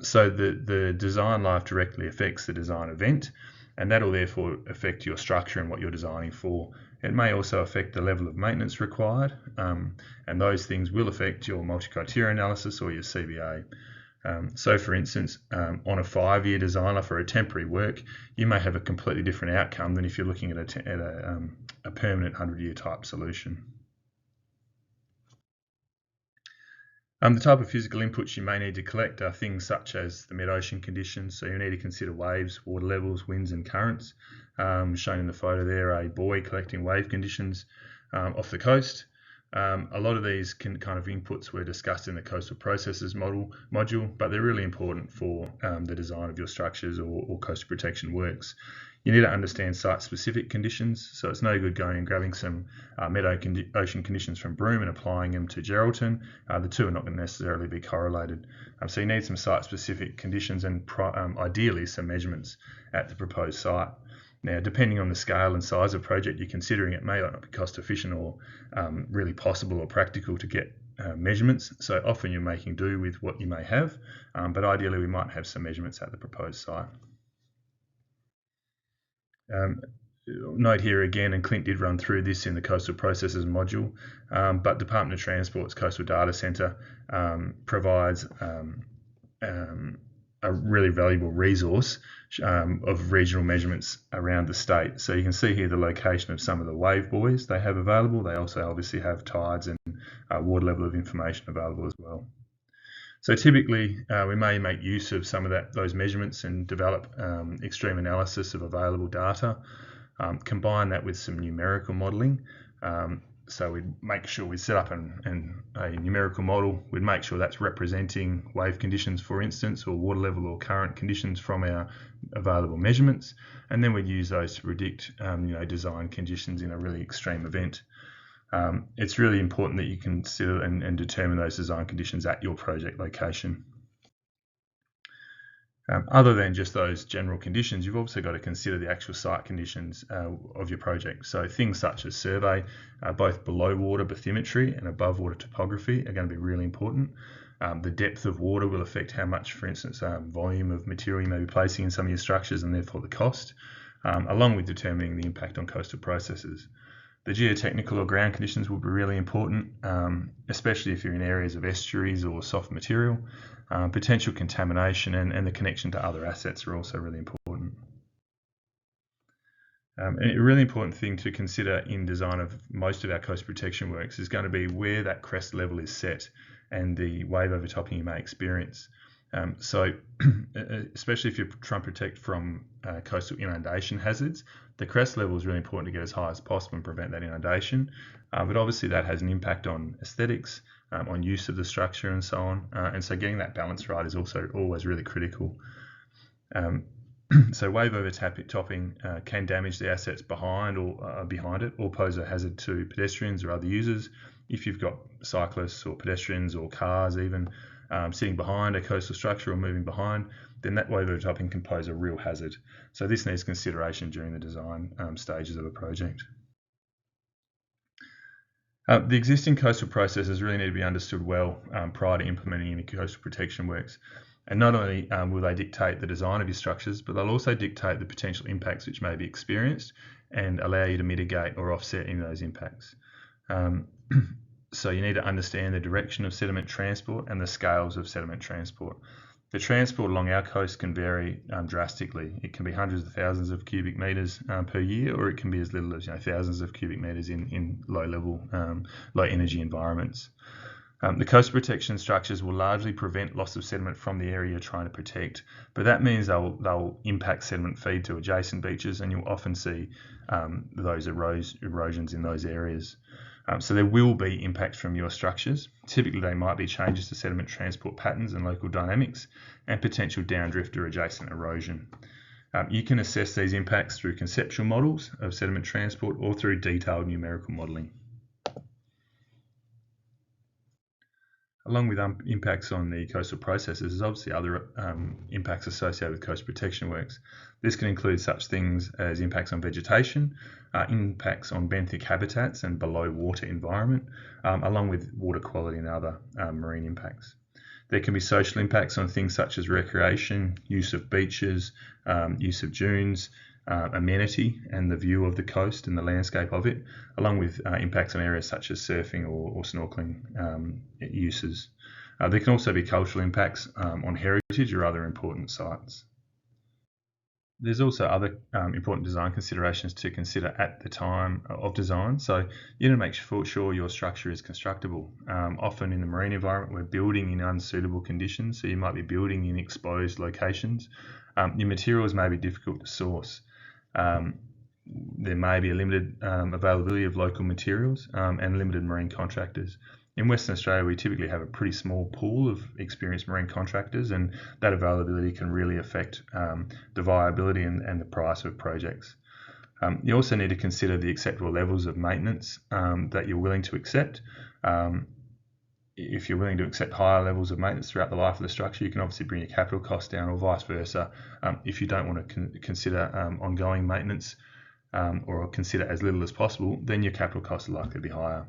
So the design life directly affects the design event, and that will therefore affect your structure and what you're designing for. It may also affect the level of maintenance required, and those things will affect your multi-criteria analysis or your CBA. So for instance, on a 5-year design life for a temporary work, you may have a completely different outcome than if you're looking at a permanent 100-year type solution. The type of physical inputs you may need to collect are things such as the mid-ocean conditions. So you need to consider waves, water levels, winds and currents. Shown in the photo there, a buoy collecting wave conditions off the coast. A lot of these kind of inputs were discussed in the coastal processes module, but they're really important for the design of your structures or coastal protection works. You need to understand site-specific conditions, so it's no good going and grabbing some mid-ocean conditions from Broome and applying them to Geraldton. The two are not going to necessarily be correlated. So you need some site-specific conditions and ideally some measurements at the proposed site. Now, depending on the scale and size of project you're considering, it may not be cost efficient or really possible or practical to get measurements. So often you're making do with what you may have, but ideally we might have some measurements at the proposed site. Note here again, and Clint did run through this in the Coastal Processes module, but Department of Transport's Coastal Data Centre provides a really valuable resource of regional measurements around the state. So you can see here the location of some of the wave buoys they have available. They also obviously have tides and water level of information available as well. So typically we may make use of some of those measurements and develop extreme analysis of available data, combine that with some numerical modelling. So we'd make sure we set up a numerical model. We'd make sure that's representing wave conditions, for instance, or water level or current conditions from our available measurements. And then we'd use those to predict design conditions in a really extreme event. It's really important that you consider and determine those design conditions at your project location. Other than just those general conditions, you've also got to consider the actual site conditions of your project. So things such as survey, both below water bathymetry and above water topography are going to be really important. The depth of water will affect how much, for instance, volume of material you may be placing in some of your structures, and therefore the cost, along with determining the impact on coastal processes. The geotechnical or ground conditions will be really important, especially if you're in areas of estuaries or soft material. Potential contamination and the connection to other assets are also really important. A really important thing to consider in design of most of our coast protection works is going to be where that crest level is set and the wave overtopping you may experience. So especially if you're trying to protect from coastal inundation hazards, the crest level is really important to get as high as possible and prevent that inundation. But obviously that has an impact on aesthetics, on use of the structure and so on. And so getting that balance right is also always really critical. So wave overtopping can damage the assets behind it or pose a hazard to pedestrians or other users. If you've got cyclists or pedestrians or cars even sitting behind a coastal structure or moving behind, then that wave overtopping can pose a real hazard. So this needs consideration during the design stages of a project. The existing coastal processes really need to be understood well prior to implementing any coastal protection works. And not only will they dictate the design of your structures, but they'll also dictate the potential impacts which may be experienced and allow you to mitigate or offset any of those impacts. So you need to understand the direction of sediment transport and the scales of sediment transport. The transport along our coast can vary drastically. It can be hundreds of thousands of cubic metres per year, or it can be as little as thousands of cubic metres in low energy environments. The coastal protection structures will largely prevent loss of sediment from the area you're trying to protect, but that means they'll impact sediment feed to adjacent beaches, and you'll often see those erosions in those areas. So there will be impacts from your structures. Typically they might be changes to sediment transport patterns and local dynamics and potential downdrift or adjacent erosion. You can assess these impacts through conceptual models of sediment transport or through detailed numerical modelling. Along with impacts on the coastal processes, there's obviously other impacts associated with coastal protection works. This can include such things as impacts on vegetation, impacts on benthic habitats and below water environment, along with water quality and other marine impacts. There can be social impacts on things such as recreation, use of beaches, use of dunes, amenity and the view of the coast and the landscape of it, along with impacts on areas such as surfing or snorkeling uses. There can also be cultural impacts on heritage or other important sites. There's also other important design considerations to consider at the time of design. So you need to make sure your structure is constructible. Often in the marine environment, we're building in unsuitable conditions. So you might be building in exposed locations. Your materials may be difficult to source. There may be a limited availability of local materials and limited marine contractors. In Western Australia, we typically have a pretty small pool of experienced marine contractors, and that availability can really affect the viability and the price of projects. You also need to consider the acceptable levels of maintenance that you're willing to accept. If you're willing to accept higher levels of maintenance throughout the life of the structure, you can obviously bring your capital costs down, or vice versa. If you don't want to consider ongoing maintenance or consider as little as possible, then your capital costs are likely to be higher.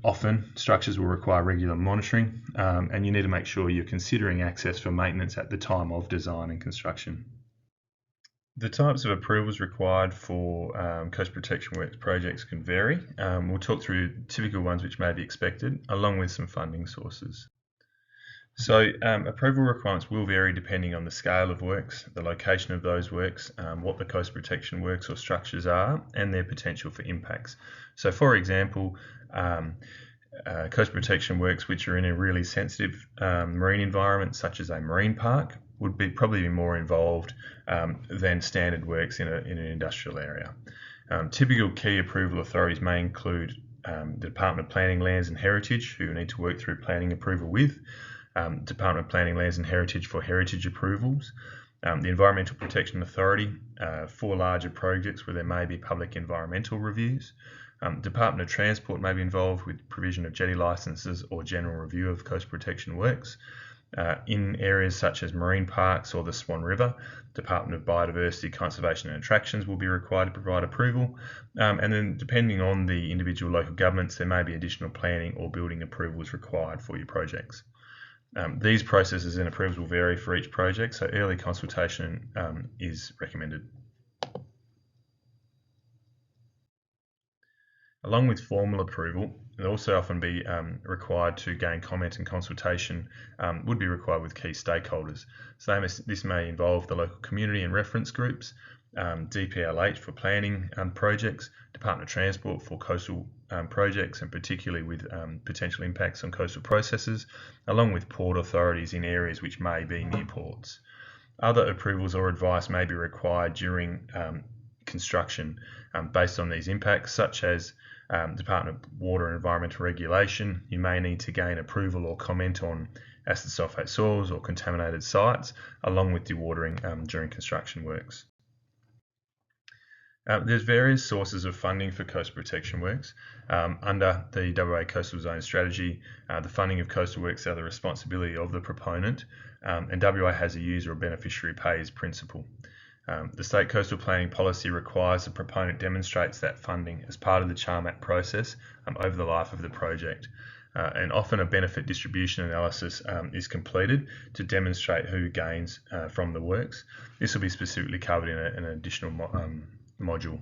Often structures will require regular monitoring, and you need to make sure you're considering access for maintenance at the time of design and construction. The types of approvals required for coast protection works projects can vary. We'll talk through typical ones which may be expected, along with some funding sources. So approval requirements will vary depending on the scale of works, the location of those works, what the coast protection works or structures are, and their potential for impacts. So for example, coast protection works which are in a really sensitive marine environment, such as a marine park, would probably be more involved than standard works in an industrial area. Typical key approval authorities may include the Department of Planning, Lands and Heritage, who need to work through planning approval with, Department of Planning, Lands and Heritage for heritage approvals, the Environmental Protection Authority for larger projects where there may be public environmental reviews. Department of Transport may be involved with provision of jetty licences or general review of coast protection works. In areas such as marine parks or the Swan River, Department of Biodiversity, Conservation and Attractions will be required to provide approval. And then depending on the individual local governments, there may be additional planning or building approvals required for your projects. These processes and approvals will vary for each project, so early consultation is recommended. Along with formal approval, it'll also often be required to gain comment and consultation would be required with key stakeholders. So this may involve the local community and reference groups, DPLH for planning projects, Department of Transport for coastal projects, and particularly with potential impacts on coastal processes, along with port authorities in areas which may be near ports. Other approvals or advice may be required during construction based on these impacts, such as Department of Water and Environmental Regulation. You may need to gain approval or comment on acid sulfate soils or contaminated sites, along with dewatering during construction works. There's various sources of funding for coastal protection works. Under the WA Coastal Zone Strategy, the funding of coastal works are the responsibility of the proponent, and WA has a user or beneficiary pays principle. The State Coastal Planning Policy requires the proponent demonstrates that funding as part of the CHARMAT process over the life of the project. And often a benefit distribution analysis is completed to demonstrate who gains from the works. This will be specifically covered in an additional module.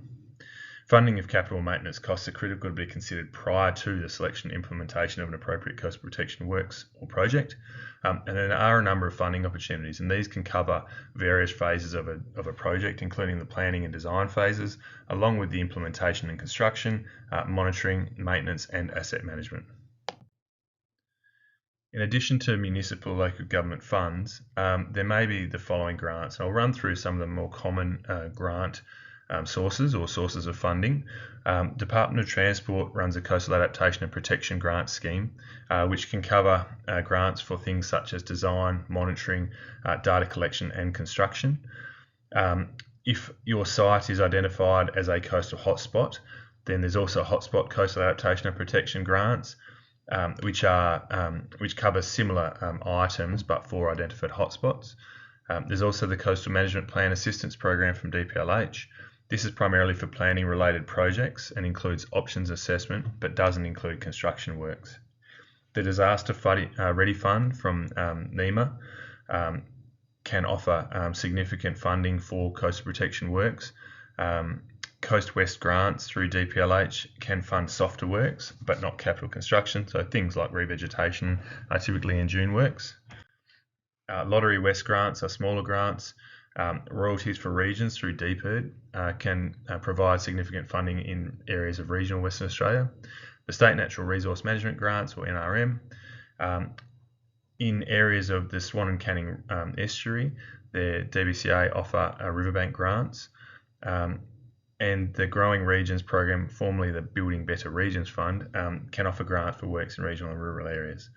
Funding of capital maintenance costs are critical to be considered prior to the selection and implementation of an appropriate coastal protection works or project. And there are a number of funding opportunities, and these can cover various phases of a project, including the planning and design phases, along with the implementation and construction, monitoring, maintenance, and asset management. In addition to municipal local government funds, there may be the following grants. I'll run through some of the more common grant sources or sources of funding. Department of Transport runs a Coastal Adaptation and Protection Grant Scheme, which can cover grants for things such as design, monitoring, data collection and construction. If your site is identified as a coastal hotspot, then there's also hotspot coastal adaptation and protection grants, which cover similar items but for identified hotspots. There's also the Coastal Management Plan Assistance Program from DPLH. This is primarily for planning related projects and includes options assessment but doesn't include construction works. The Disaster Ready Fund from NEMA can offer significant funding for coastal protection works. Coast West grants through DPLH can fund softer works but not capital construction, so things like revegetation are typically in dune works. Lottery West grants are smaller grants. Royalties for regions through DPIRD can provide significant funding in areas of regional Western Australia. The State Natural Resource Management Grants, or NRM, in areas of the Swan and Canning estuary, the DBCA offer riverbank grants, and the Growing Regions program, formerly the Building Better Regions Fund, can offer grants for works in regional and rural areas.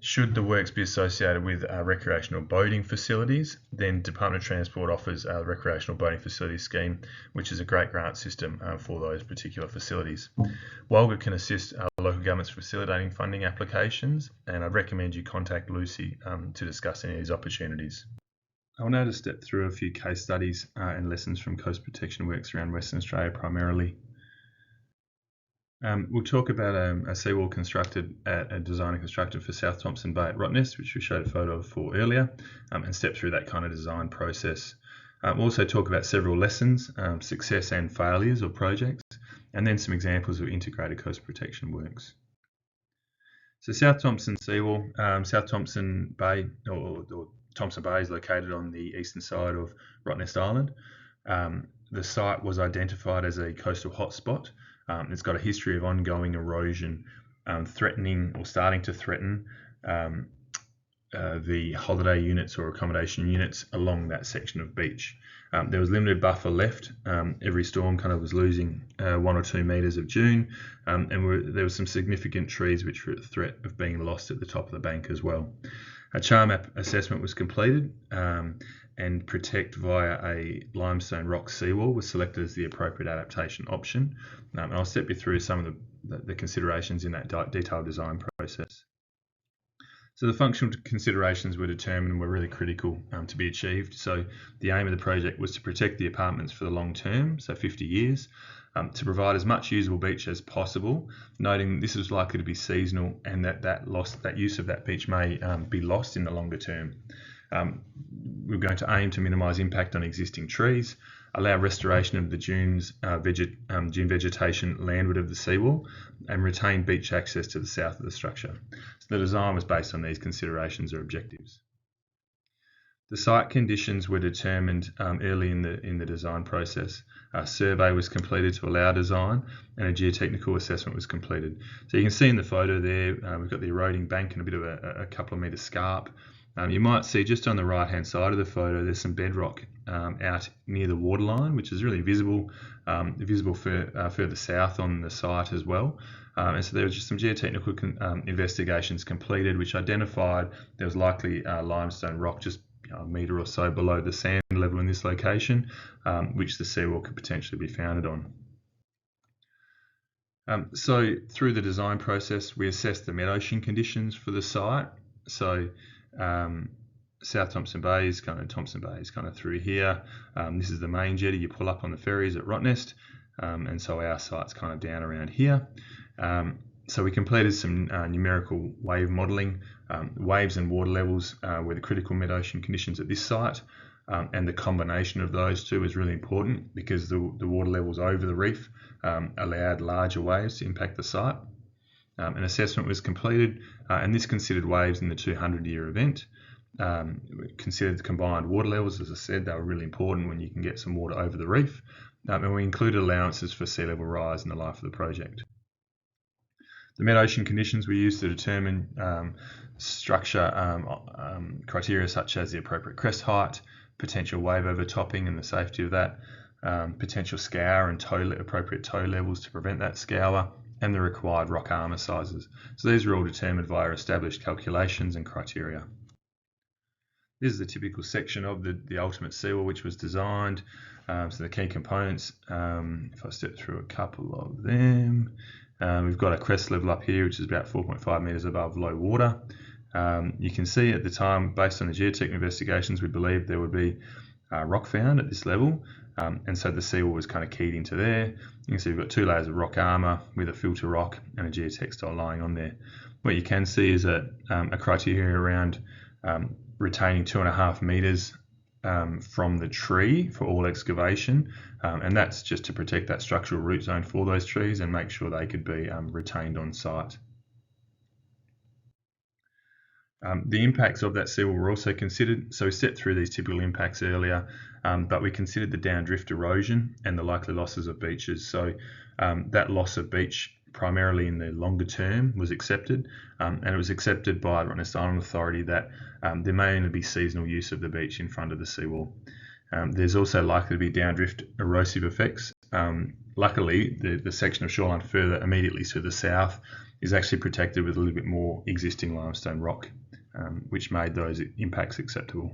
Should the works be associated with recreational boating facilities, then Department of Transport offers a recreational boating facilities scheme, which is a great grant system for those particular facilities. WALGA can assist local governments facilitating funding applications, and I'd recommend you contact Lucy to discuss any of these opportunities. I'll now just step through a few case studies and lessons from coast protection works around Western Australia primarily. We'll talk about a seawall constructed designed and constructed for South Thompson Bay at Rottnest, which we showed a photo of for earlier, and step through that kind of design process. We'll also talk about several lessons, success and failures of projects, and then some examples of integrated coast protection works. So South Thompson seawall, South Thompson Bay, or Thompson Bay, is located on the eastern side of Rottnest Island. The site was identified as a coastal hotspot. It's got a history of ongoing erosion, threatening or starting to threaten the holiday units or accommodation units along that section of beach. There was limited buffer left. Every storm kind of was losing 1 or 2 metres of dune, and there were some significant trees which were at threat of being lost at the top of the bank as well. A char map assessment was completed, and protect via a limestone rock seawall was selected as the appropriate adaptation option. And I'll step you through some of the considerations in that detailed design process. So the functional considerations were determined and were really critical to be achieved. So the aim of the project was to protect the apartments for the long term, so 50 years, to provide as much usable beach as possible, noting this is likely to be seasonal and that use of that beach may be lost in the longer term. We're going to aim to minimise impact on existing trees, allow restoration of the dune vegetation landward of the seawall, and retain beach access to the south of the structure. So the design was based on these considerations or objectives. The site conditions were determined early in the design process. A survey was completed to allow design, and a geotechnical assessment was completed. So you can see in the photo there, we've got the eroding bank and a bit of a couple of metre scarp. You might see just on the right hand side of the photo there's some bedrock out near the waterline, which is really visible further south on the site as well. And so there was just some geotechnical investigations completed which identified there was likely limestone rock just a metre or so below the sand level in this location, which the seawall could potentially be founded on. So through the design process we assessed the mid-ocean conditions for the site. So South Thompson Bay is kind of through here. This is the main jetty you pull up on the ferries at Rottnest, and so our site's kind of down around here. So we completed some numerical wave modelling. Waves and water levels were the critical mid-ocean conditions at this site, and the combination of those two is really important because the water levels over the reef allowed larger waves to impact the site. An assessment was completed, and this considered waves in the 200-year event. Considered the combined water levels. As I said, they were really important when you can get some water over the reef. And we included allowances for sea level rise in the life of the project. The mid-ocean conditions were used to determine structure criteria such as the appropriate crest height, potential wave overtopping and the safety of that, potential scour and appropriate tow levels to prevent that scour, and the required rock armour sizes. So these are all determined via established calculations and criteria. This is the typical section of the ultimate seawall which was designed. So the key components, if I step through a couple of them, we've got a crest level up here which is about 4.5 metres above low water. You can see at the time, based on the geotech investigations, we believed there would be rock found at this level, and so the seawall was kind of keyed into there. You can see we've got 2 layers of rock armour with a filter rock and a geotextile lying on there. What you can see is a criteria around retaining 2.5 metres from the tree for all excavation, and that's just to protect that structural root zone for those trees and make sure they could be retained on site. The impacts of that seawall were also considered. So we stepped through these typical impacts earlier, but we considered the downdrift erosion and the likely losses of beaches. So that loss of beach, primarily in the longer term, was accepted, and it was accepted by the Rottnest Island Authority that there may only be seasonal use of the beach in front of the seawall. There's also likely to be downdrift erosive effects. Luckily, the section of shoreline further immediately to the south is actually protected with a little bit more existing limestone rock, which made those impacts acceptable.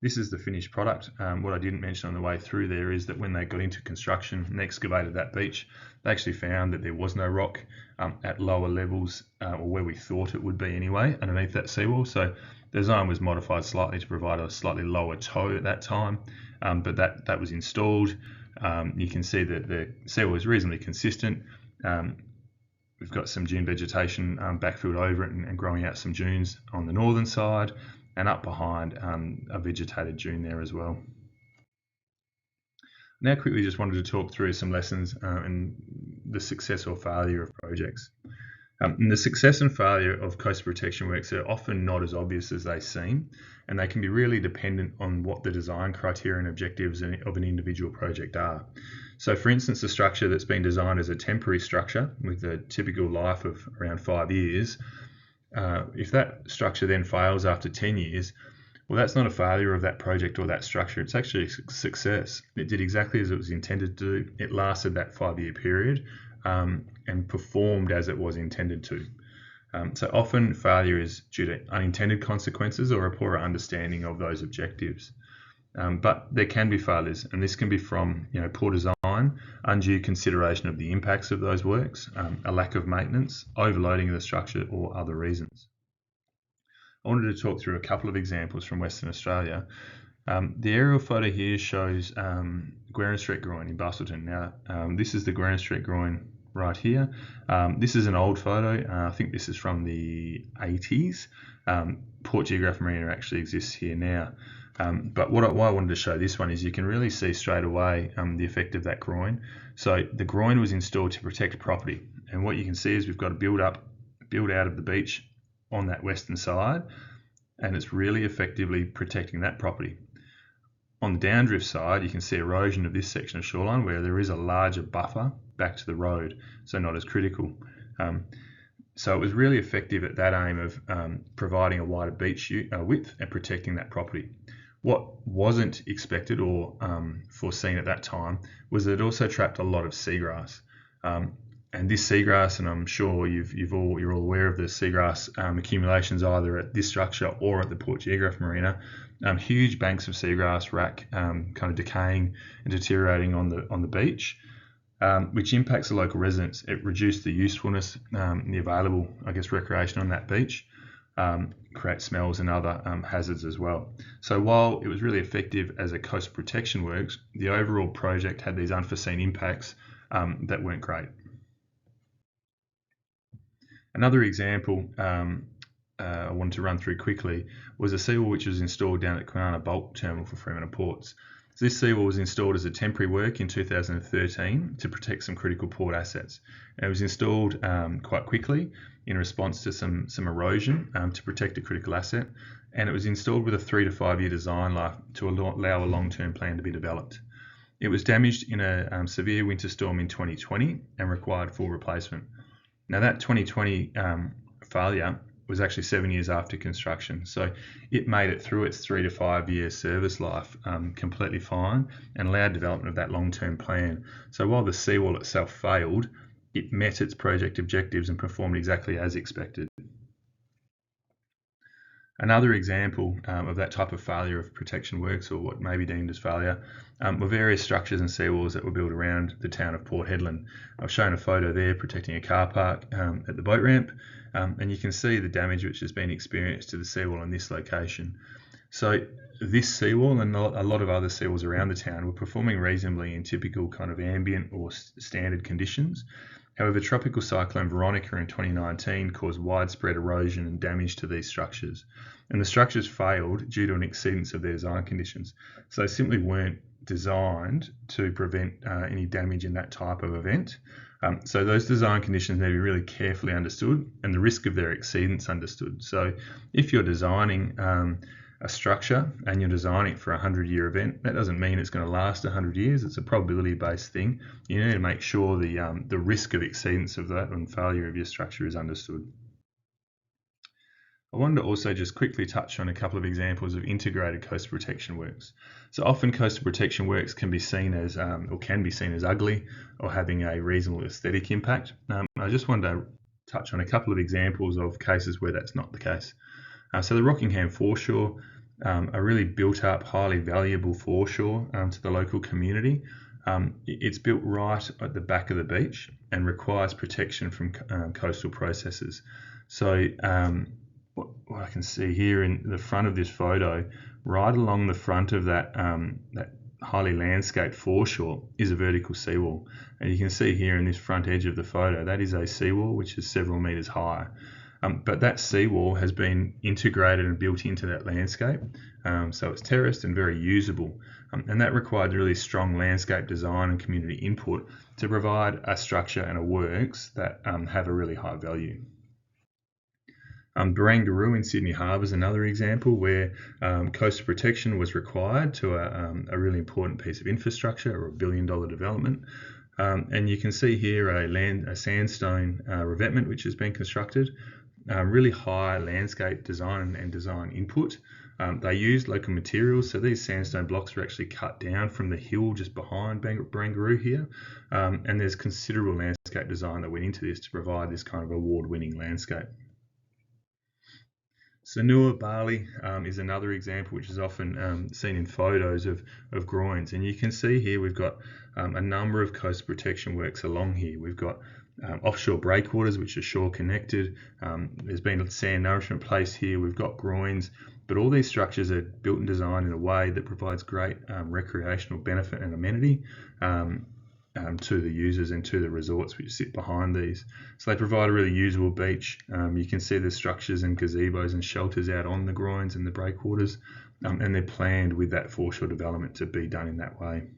This is the finished product. What I didn't mention on the way through there is that when they got into construction and excavated that beach, they actually found that there was no rock at lower levels, or where we thought it would be anyway, underneath that seawall. So the design was modified slightly to provide a slightly lower tow at that time, but that was installed. You can see that the seawall is reasonably consistent. We've got some dune vegetation backfilled over it and growing out some dunes on the northern side, and up behind a vegetated dune there as well. Now quickly just wanted to talk through some lessons and the success or failure of projects. And the success and failure of coastal protection works are often not as obvious as they seem, and they can be really dependent on what the design criteria and objectives of an individual project are. So for instance, a structure that's been designed as a temporary structure with a typical life of around 5 years If that structure then fails after 10 years, well, that's not a failure of that project or that structure. It's actually a success. It did exactly as it was intended to do. It lasted that 5-year period and performed as it was intended to. So often failure is due to unintended consequences or a poorer understanding of those objectives. But there can be failures, and this can be from poor design, undue consideration of the impacts of those works, a lack of maintenance, overloading of the structure, or other reasons. I wanted to talk through a couple of examples from Western Australia. The aerial photo here shows Guerin Street Groin in Bustleton. Now, this is the Guerin Street Groin right here. This is an old photo. I think this is from the 80s. Port Geograph Marina actually exists here now. But why I wanted to show this one is you can really see straight away the effect of that groin. So the groin was installed to protect property. And what you can see is we've got a build out of the beach on that western side, and it's really effectively protecting that property. On the downdrift side, you can see erosion of this section of shoreline where there is a larger buffer back to the road, so not as critical. So it was really effective at that aim of providing a wider beach width and protecting that property. What wasn't expected or foreseen at that time was that it also trapped a lot of seagrass. And this seagrass, and I'm sure you're all aware of the seagrass accumulations either at this structure or at the Port Geograph Marina. Huge banks of seagrass rack kind of decaying and deteriorating on the beach, which impacts the local residents. It reduced the usefulness and the available, recreation on that beach, create smells and other hazards as well. So while it was really effective as a coastal protection works, the overall project had these unforeseen impacts that weren't great. Another example I wanted to run through quickly was a seawall which was installed down at Kwinana Bulk Terminal for Fremantle Ports. So this seawall was installed as a temporary work in 2013 to protect some critical port assets. And it was installed quite quickly in response to some erosion to protect a critical asset, and it was installed with a 3 to 5 year design life to allow a long-term plan to be developed. It was damaged in a severe winter storm in 2020 and required full replacement. Now that 2020 failure was actually 7 years after construction, so it made it through its 3 to 5 year service life completely fine and allowed development of that long-term plan. So while the seawall itself failed, it met its project objectives and performed exactly as expected. Another example of that type of failure of protection works, or what may be deemed as failure, were various structures and seawalls that were built around the town of Port Hedland. I've shown a photo there protecting a car park at the boat ramp, and you can see the damage which has been experienced to the seawall in this location. So this seawall and a lot of other seawalls around the town were performing reasonably in typical kind of ambient or standard conditions. However, Tropical Cyclone Veronica in 2019 caused widespread erosion and damage to these structures. And the structures failed due to an exceedance of their design conditions. So they simply weren't designed to prevent any damage in that type of event. So those design conditions need to be really carefully understood and the risk of their exceedance understood. So if you're designing a structure and you're designing it for a 100-year event, that doesn't mean it's going to last 100 years. It's a probability-based thing. You need to make sure the risk of exceedance of that and failure of your structure is understood. I wanted to also just quickly touch on a couple of examples of integrated coastal protection works. So often coastal protection works can be seen as ugly or having a reasonable aesthetic impact. I just wanted to touch on a couple of examples of cases where that's not the case. So the Rockingham foreshore, a really built up, highly valuable foreshore to the local community. It's built right at the back of the beach and requires protection from coastal processes. So what I can see here in the front of this photo, right along the front of that highly landscaped foreshore is a vertical seawall. And you can see here in this front edge of the photo, that is a seawall which is several metres high. But that seawall has been integrated and built into that landscape, so it's terraced and very usable. And that required really strong landscape design and community input to provide a structure and a works that have a really high value. Barangaroo in Sydney Harbour is another example where coastal protection was required to a really important piece of infrastructure or $1 billion development. And you can see here a sandstone revetment which has been constructed. really high landscape design and design input. They use local materials, so these sandstone blocks are actually cut down from the hill just behind Barangaroo here, and there's considerable landscape design that went into this to provide this kind of award-winning landscape. Sanua barley is another example which is often seen in photos of groins, and you can see here we've got a number of coast protection works along here. We've got offshore breakwaters which are shore connected. There's been sand nourishment placed here. We've got groins, but all these structures are built and designed in a way that provides great recreational benefit and amenity to the users and to the resorts which sit behind these. So they provide a really usable beach. You can see the structures and gazebos and shelters out on the groins and the breakwaters, and they're planned with that foreshore development to be done in that way.